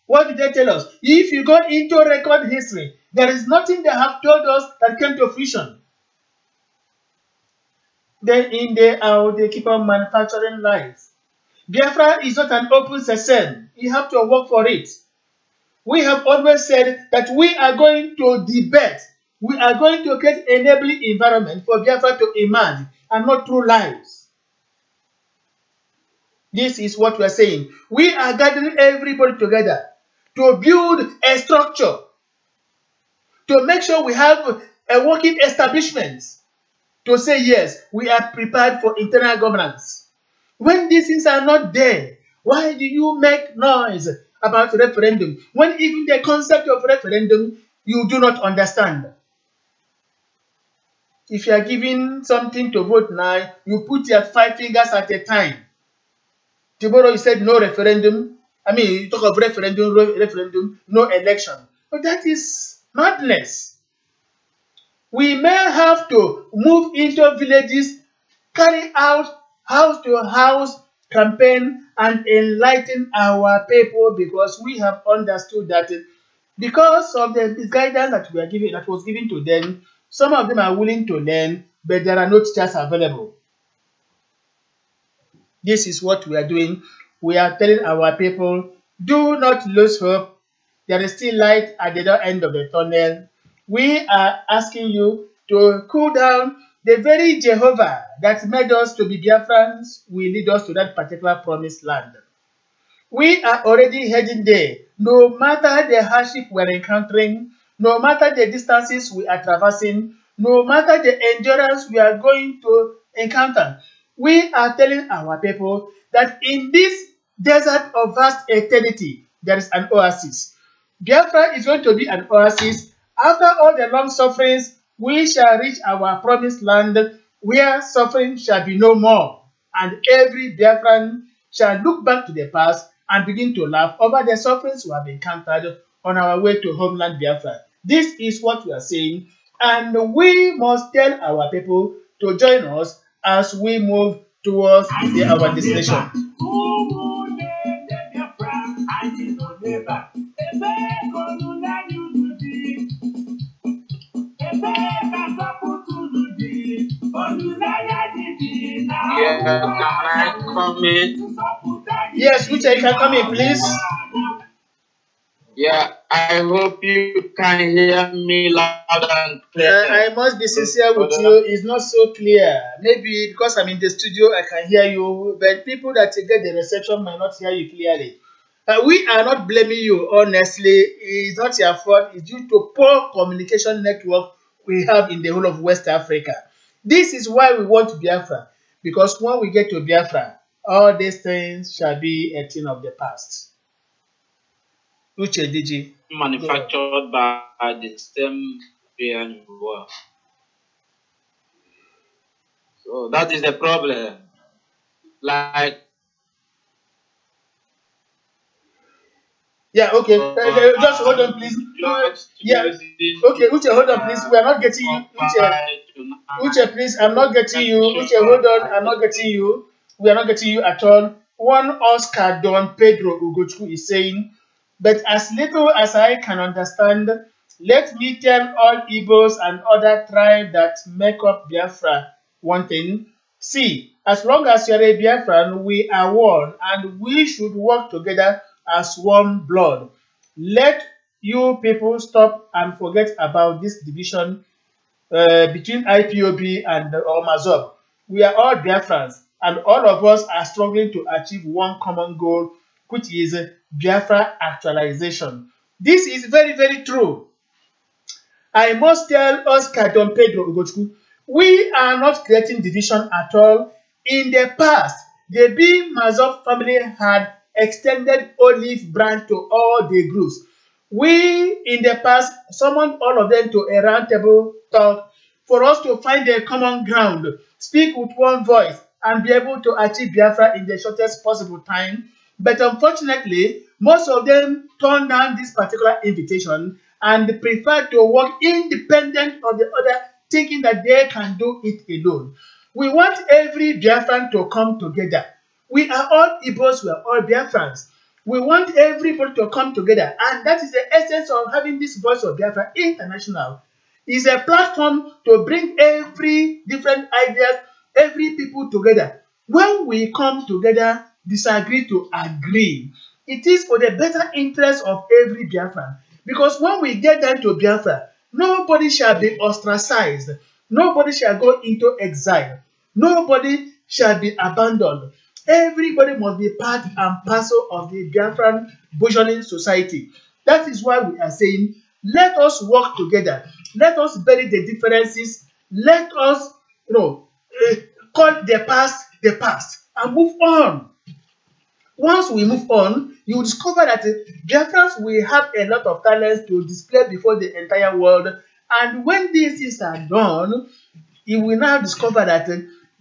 What did they tell us? If you go into record history, there is nothing they have told us that came to fruition. Day in, day out, they keep on manufacturing lies. Biafra is not an open sesame. You have to work for it. We have always said that we are going to debate. We are going to create an enabling environment for Biafra to emerge and not through lies. This is what we are saying. We are gathering everybody together to build a structure, to make sure we have a working establishment, to say yes, we are prepared for internal governance. When these things are not there, why do you make noise about referendum? When even the concept of referendum, you do not understand. If you are given something to vote now, you put your 5 fingers at a time. Tomorrow you said no referendum. I mean, you talk of referendum, no election. But that is madness. We may have to move into villages, carry out house-to-house campaign and enlighten our people, because we have understood that because of the guidance that we are given, that was given to them, some of them are willing to learn, but there are no teachers available. This is what we are doing. We are telling our people, do not lose hope. There is still light at the end of the tunnel. We are asking you to cool down. The very Jehovah that made us to be Biafrans will lead us to that particular promised land. We are already heading there. No matter the hardship we're encountering, no matter the distances we are traversing, no matter the endurance we are going to encounter, we are telling our people that in this desert of vast eternity, there is an oasis. Biafra is going to be an oasis. After all the long sufferings, we shall reach our promised land where suffering shall be no more. And every Biafran shall look back to the past and begin to laugh over the sufferings we have encountered on our way to homeland Biafra. This is what we are saying, and we must tell our people to join us as we move towards our destination. Yeah, can I come in? Yes, Uche, you can come in, please. Yeah, I hope you can hear me loud and clear. I must be sincere with you. It's not so clear. Maybe because I'm in the studio, I can hear you, but people that get the reception might not hear you clearly. We are not blaming you, honestly. It's not your fault. It's due to poor communication network we have in the whole of West Africa. This is why we want Biafra, because when we get to Biafra, all these things shall be a thing of the past. Uche, Digi. Manufactured by the same world. So that is the problem. Like, yeah, okay. Just hold on, please. Yeah, okay, Uche, hold on, please. We are not getting you. Uche, please, I'm not getting you. Uche, hold on, I'm not getting you. We are not getting you at all. One Oscar Don Pedro Ugochukwu is saying, but as little as I can understand, let me tell all Igbos and other tribes that make up Biafra one thing. See, as long as you are a Biafran, we are one, and we should work together as one blood. Let you people stop and forget about this division between IPOB and bim-massob. We are all Biafrans, and all of us are struggling to achieve one common goal, which is Biafra actualization. This is very, very true. I must tell Oscar Don Pedro Ugochukwu, we are not creating division at all. In the past, the bim-massob family had extended olive branch to all the groups. We in the past summoned all of them to a roundtable talk for us to find a common ground, speak with one voice, and be able to achieve Biafra in the shortest possible time. But unfortunately, most of them turned down this particular invitation and preferred to work independent of the other, thinking that they can do it alone. We want every Biafran to come together. We are all Igbos, we are all Biafrans. We want everybody to come together, and that is the essence of having this Voice of Biafra International. It's a platform to bring every different ideas, every people together. When we come together, disagree to agree, it is for the better interest of every Biafran. Because when we get down to Biafra, nobody shall be ostracized, nobody shall go into exile, nobody shall be abandoned. Everybody must be part and parcel of the Biafran burgeoning society. That is why we are saying, let us work together. Let us bury the differences. Let us, call the past and move on. Once we move on, you will discover that Biafrans will have a lot of talents to display before the entire world. And when these things are done, you will now discover that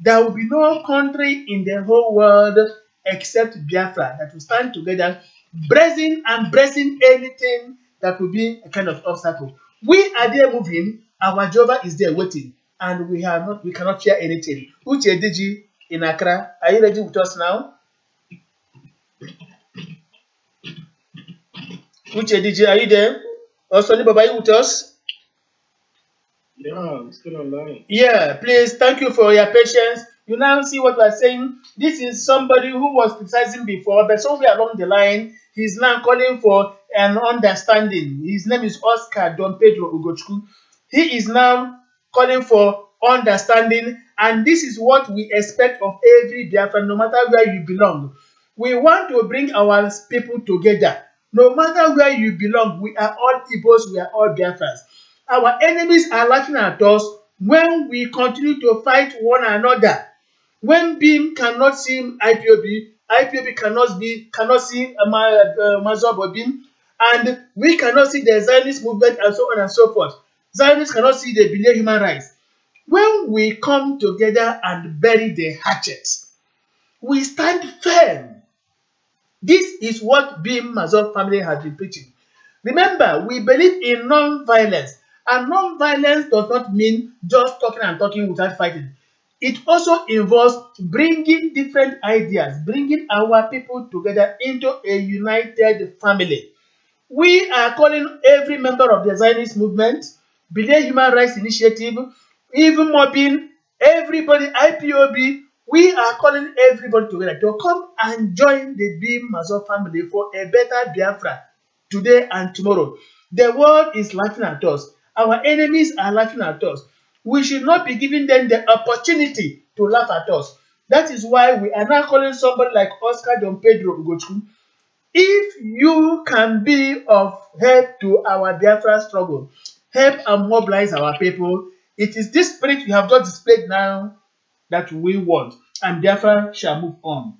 there will be no country in the whole world except Biafra that will stand together, bracing anything that will be a kind of obstacle. We are there moving, our Jehovah is there waiting, and we cannot fear anything. Uche Diji in Accra, are you ready with us now? Uche Diji, are you there? Also, Baba, are you with us? Yeah, I'm still online. Yeah, please, thank you for your patience. You now see what we're saying. This is somebody who was criticizing before, but somewhere along the line, he's now calling for an understanding. His name is Oscar Don Pedro Ugochukwu. He is now calling for understanding, and this is what we expect of every Biafran, no matter where you belong. We want to bring our people together. No matter where you belong, we are all Igbos, we are all Biafrans. Our enemies are laughing at us when we continue to fight one another. When BIM cannot see IPOB, IPOB cannot see Massob or BIM, and we cannot see the Zionist movement and so on and so forth. Zionists cannot see the Belief human rights. When we come together and bury the hatchets, we stand firm. This is what bim-massob family has been preaching. Remember, we believe in non-violence, and non-violence does not mean just talking and talking without fighting. It also involves bringing different ideas, bringing our people together into a united family. We are calling every member of the Zionist movement, Belief Human Rights Initiative, even mobbing, everybody, IPOB, we are calling everybody together to come and join the bim-massob family for a better Biafra today and tomorrow. The world is laughing at us. Our enemies are laughing at us. We should not be giving them the opportunity to laugh at us. That is why we are now calling somebody like Oscar Don Pedro Ugochukwu. If you can be of help to our Biafra struggle, help and mobilize our people, it is this spirit we have just displayed now that we want, and Biafra shall move on.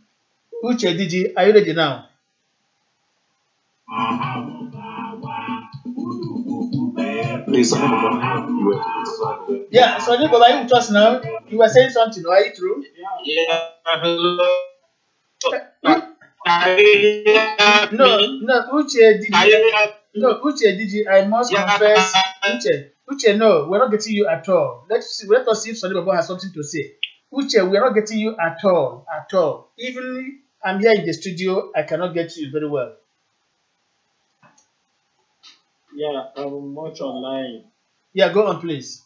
Uche Diji, are you ready now? Please, Yeah, so Baba, are you with us now? You were saying something, are you true? Yeah, hello. No, Uche Diji. No, Uche Diji, I must confess. Uche, no, we're not getting you at all. Let us see if Sonny Baba has something to say. Uche, we're not getting you at all. Even I'm here in the studio, I cannot get you very well. Yeah, I'm much online. Yeah, go on, please.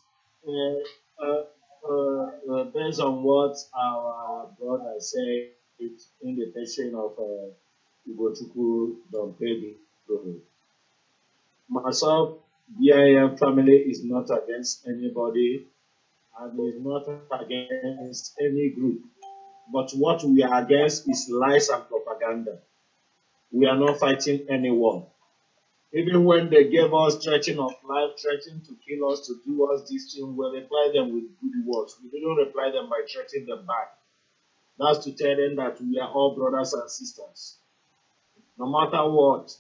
Based on what our brother said, it's invitation of Ugochukwu Don Pedro. Myself, BIM family is not against anybody and is not against any group. But what we are against is lies and propaganda. We are not fighting anyone. Even when they gave us threatening of life, threatening to kill us, to do us this thing, we reply them with good words. We didn't reply them by threatening them back. That's to tell them that we are all brothers and sisters. no matter what.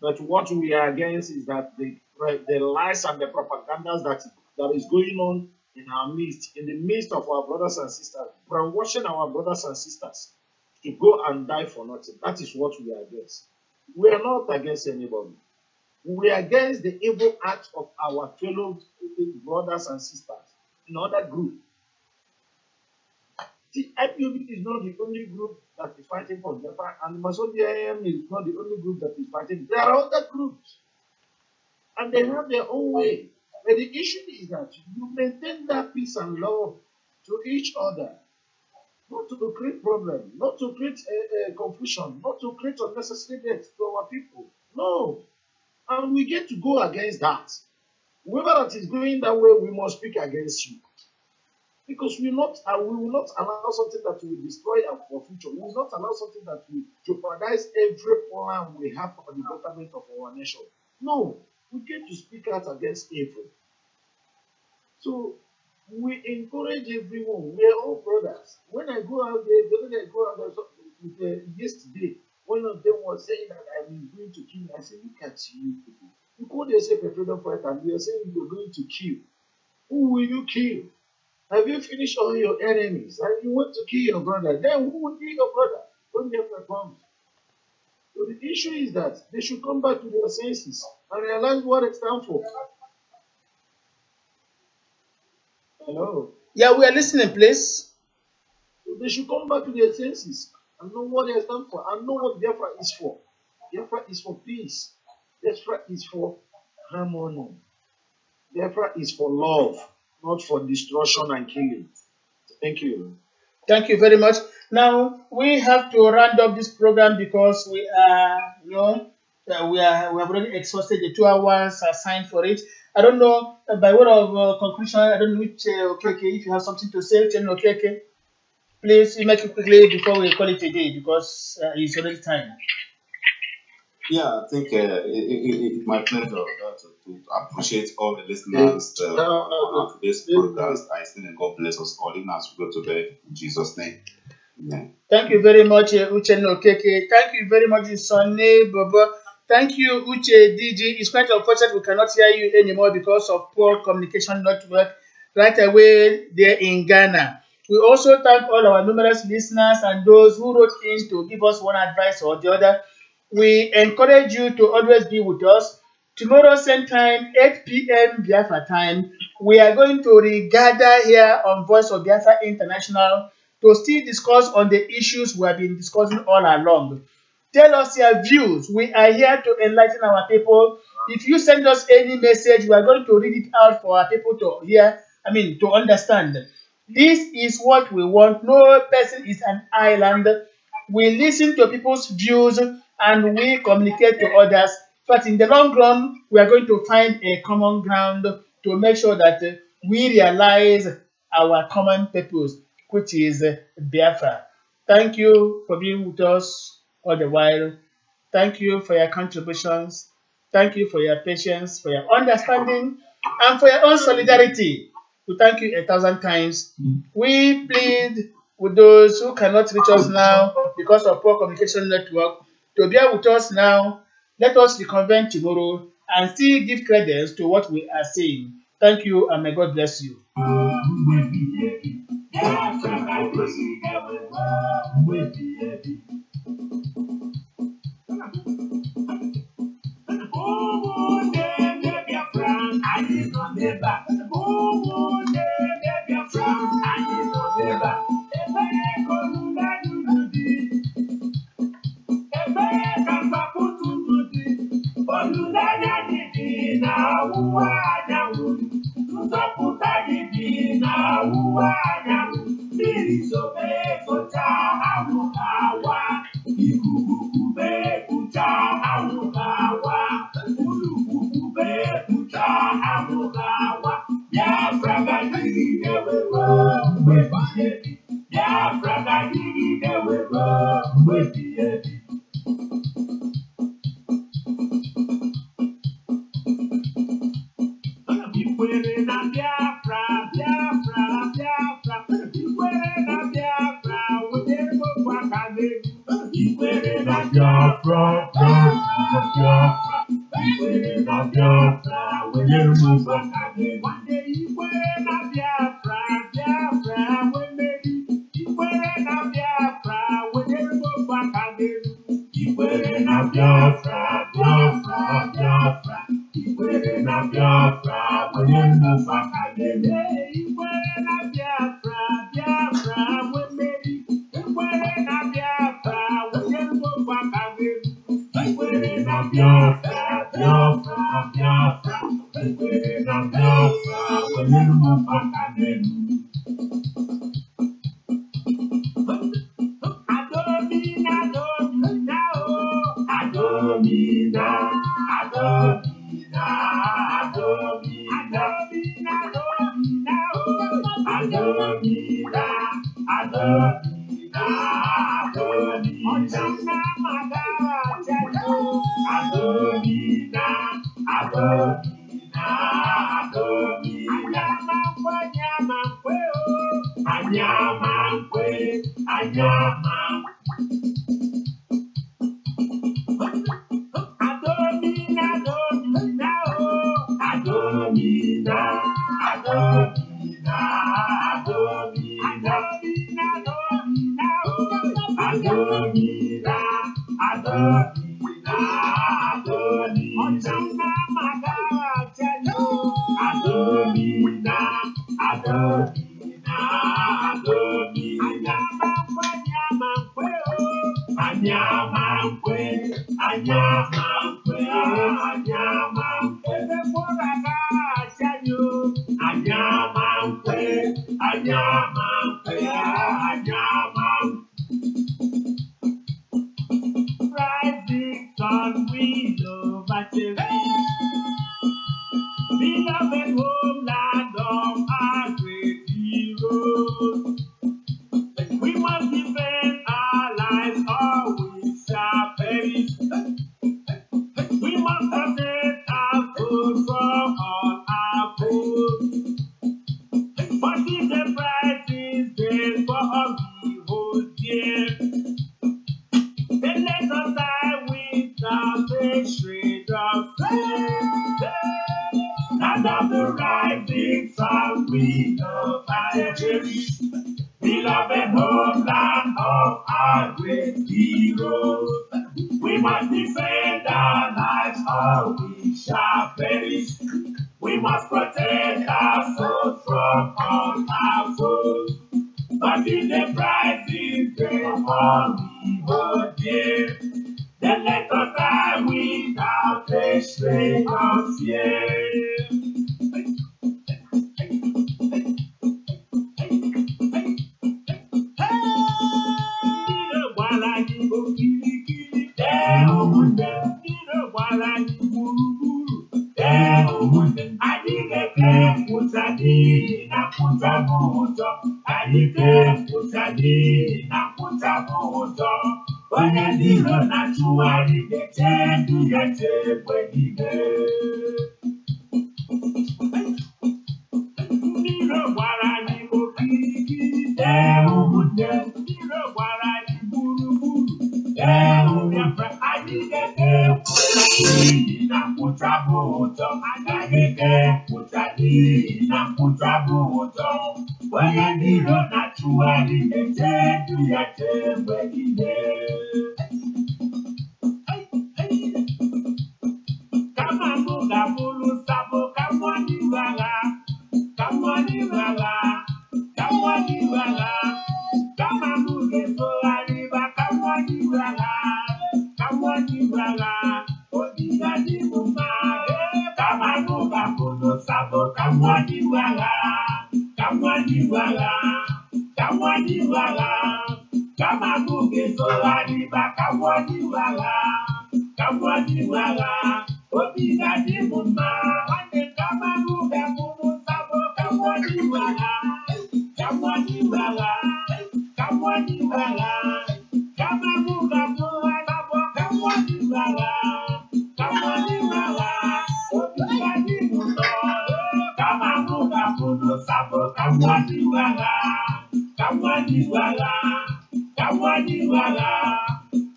But what we are against is that the lies and the propagandas that is going on in our midst, in the midst of our brothers and sisters, brainwashing our brothers and sisters to go and die for nothing. That is what we are against. We are not against anybody. We are against the evil acts of our fellow brothers and sisters in other groups. See, IPOB is not the only group that is fighting for Biafra, and Massob is not the only group that is fighting. There are other groups, and they have their own way. But the issue is that you maintain that peace and love to each other, not to create problems, not to create confusion, not to create unnecessary death to our people. No. And we get to go against that. Whoever that is going that way, we must speak against you. Because we will not allow something that will destroy our future. We will not allow something that will jeopardize every plan we have for the betterment of our nation. No, we get to speak out against evil. So we encourage everyone. We are all brothers. When I go out there, the other day I go out there yesterday, one of them was saying that I'm going to kill. I said, look at you people. You call yourself a freedom fighter and you're saying you're going to kill. Who will you kill? Have you finished all your enemies and you want to kill your brother? Then who will kill your brother when Biafra comes? So the issue is that they should come back to their senses and realize what it stands for. Hello? Yeah, we are listening, please. So they should come back to their senses and know what they stand for and know what Biafra is for. Biafra is for peace. Biafra is for harmony. Biafra is for love, not for destruction and killing. Thank you. Thank you very much. Now we have to round up this program because we are, we have already exhausted the 2 hours assigned for it. I don't know, by way of conclusion, I don't know which if you have something to say, please make it quickly before we call it a day because it's already time. Yeah, I think it's my pleasure to appreciate all the listeners on today's podcast. I still God bless us all even as we go to bed in Jesus' name. Amen. Thank you very much, Uchenna Okeke. Thank you very much, Sonny Baba. Thank you, Uche DG. It's quite unfortunate we cannot hear you anymore because of poor communication network right away there in Ghana. We also thank all our numerous listeners and those who wrote in to give us one advice or the other. We encourage you to always be with us. Tomorrow, same time, 8 p.m. Biafra time, we are going to regather here on Voice of Biafra International to still discuss on the issues we have been discussing all along. Tell us your views. We are here to enlighten our people. If you send us any message, we are going to read it out for our people to hear, to understand. This is what we want. No person is an island. We listen to people's views and we communicate to others. But in the long run, we are going to find a common ground to make sure that we realize our common purpose, which is Biafra. Thank you for being with us all the while. Thank you for your contributions. Thank you for your patience, for your understanding, and for your own solidarity. We thank you 1,000 times. We plead with those who cannot reach us now because of poor communication network to bear with us now. Let us reconvene tomorrow and still give credence to what we are saying. Thank you and may God bless you. Biafra.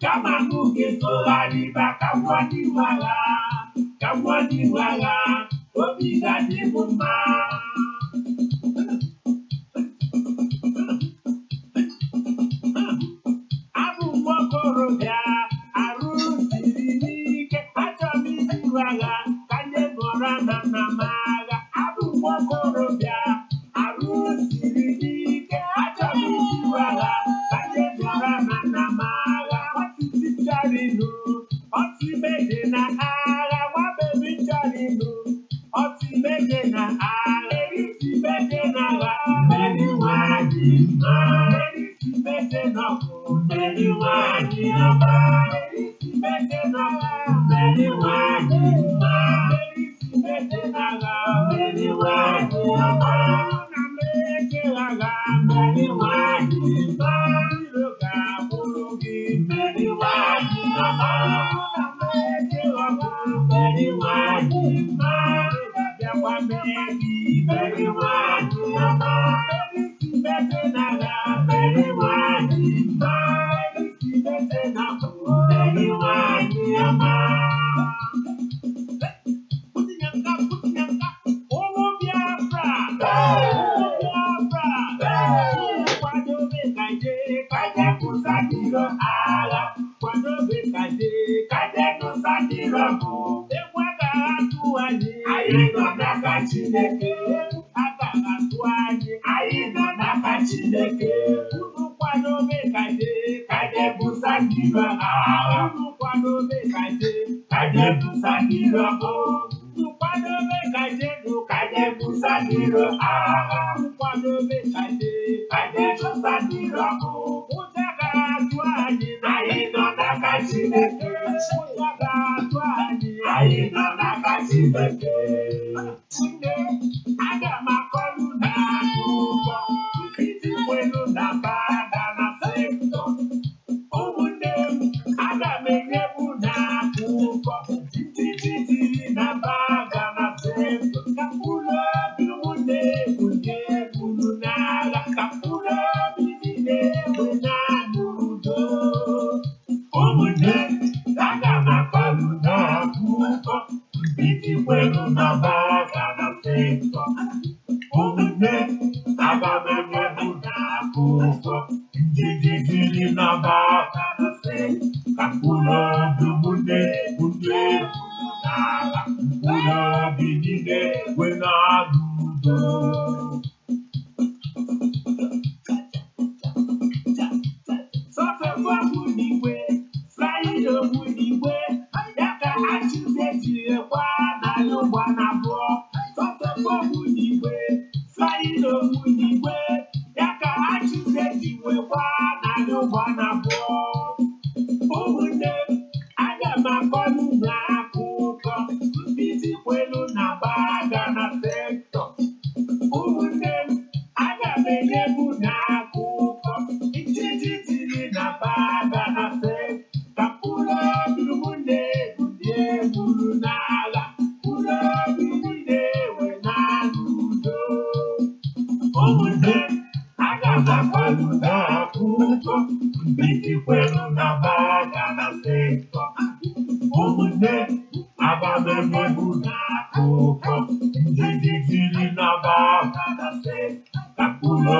Kama kuke so aliba Kawani wala, obi gadi muma. Abu mokorobia, aru sirike, achomi diwaga, kanye morana namaga. Abu mokorobia, aru sirike, achomi diwaga, kanye morana namaga. Otiti charinu, oti meje na ara, wabebi charinu, oti meje na ara, isi meje na ara, meni wajima, isi meje na meni wajima, isi meje na ara, meni wajima, isi meje na ara, meni wajima, na meje ara, meni wajima, iloka murugi, meni wajima, na meje ara, meni wajima, yawa meni, meni wajima, isi meje na ara, meni wajima, isi meje na ara, meni wajima. Putinyanga, owo Biafra, kwado bekaje, kaje kusatiro ala, kwado bekaje, kaje kusatiro bu, ekwaka atuwaji, ayido naka Chineke, akaka atuwaji, ayido naka Chineke, unu kwado bekaje, kaje kusatiro ala, unu kwado bekaje, kaje kusatiro bu. Kwado bekaje, kaje kusatiro ala, kwado bekaje, kaje kusatiro bu. Utaka atuwaji, ayido naka Chineke, utaka atuwaji, ayido naka Chineke. Tunde, aga makolu na akụkọ, nkịtị kwelu na baga na sekto. Ụmụnne m, aga m enyebu na akụkọ, ntịtị tiri na baga na sekto. Ka mkpụrụ obi ụmụnne bunye buru n'agha, ka mkpụrụ obi niile enwe na n'udo. Ụmụnne m, aga m akọlu na akụkọ, ntịtị kwelu na baga na sekto. Ụmụnne m, aga m enyebu na akụkọ, ntịtị tiri na baga na sekto. Ka mkpụrụ obi ụmụnne bunye buru n'agha, mkpụrụ obi niile enwe na n'udo. Sọfẹ̀fọ́ wúniwé, Fláyìdò wúniwé, yàtà àtúnṣe jìrè wá n'àlùwà n'àbọ̀. Sọfẹ̀fọ́ wúniwé, Fláyìdò wúniwé, yàtà àtúnṣe jìrè wá n'àlùwà n'àbọ̀. Ụmụnne m, aga m akọlu na akụkọ, nkịtị kwelu na baga na sektọ. Ụmụnne m, aga m enyebu na akụkọ, ntịtị tiri na baga na sektọ. Ka mkpụrụ obi ụmụnne bunye buru n'agha, mkpụrụ obi niile enwe na n'udo. Ụmụnne m, aga m akọlu na akụkọ, nkịtị kwelu na baga na sektọ. Ụmụnne m, aga m enyebu na akụkọ, ntịtị tiri na baga na sektọ. Ka mkpụrụ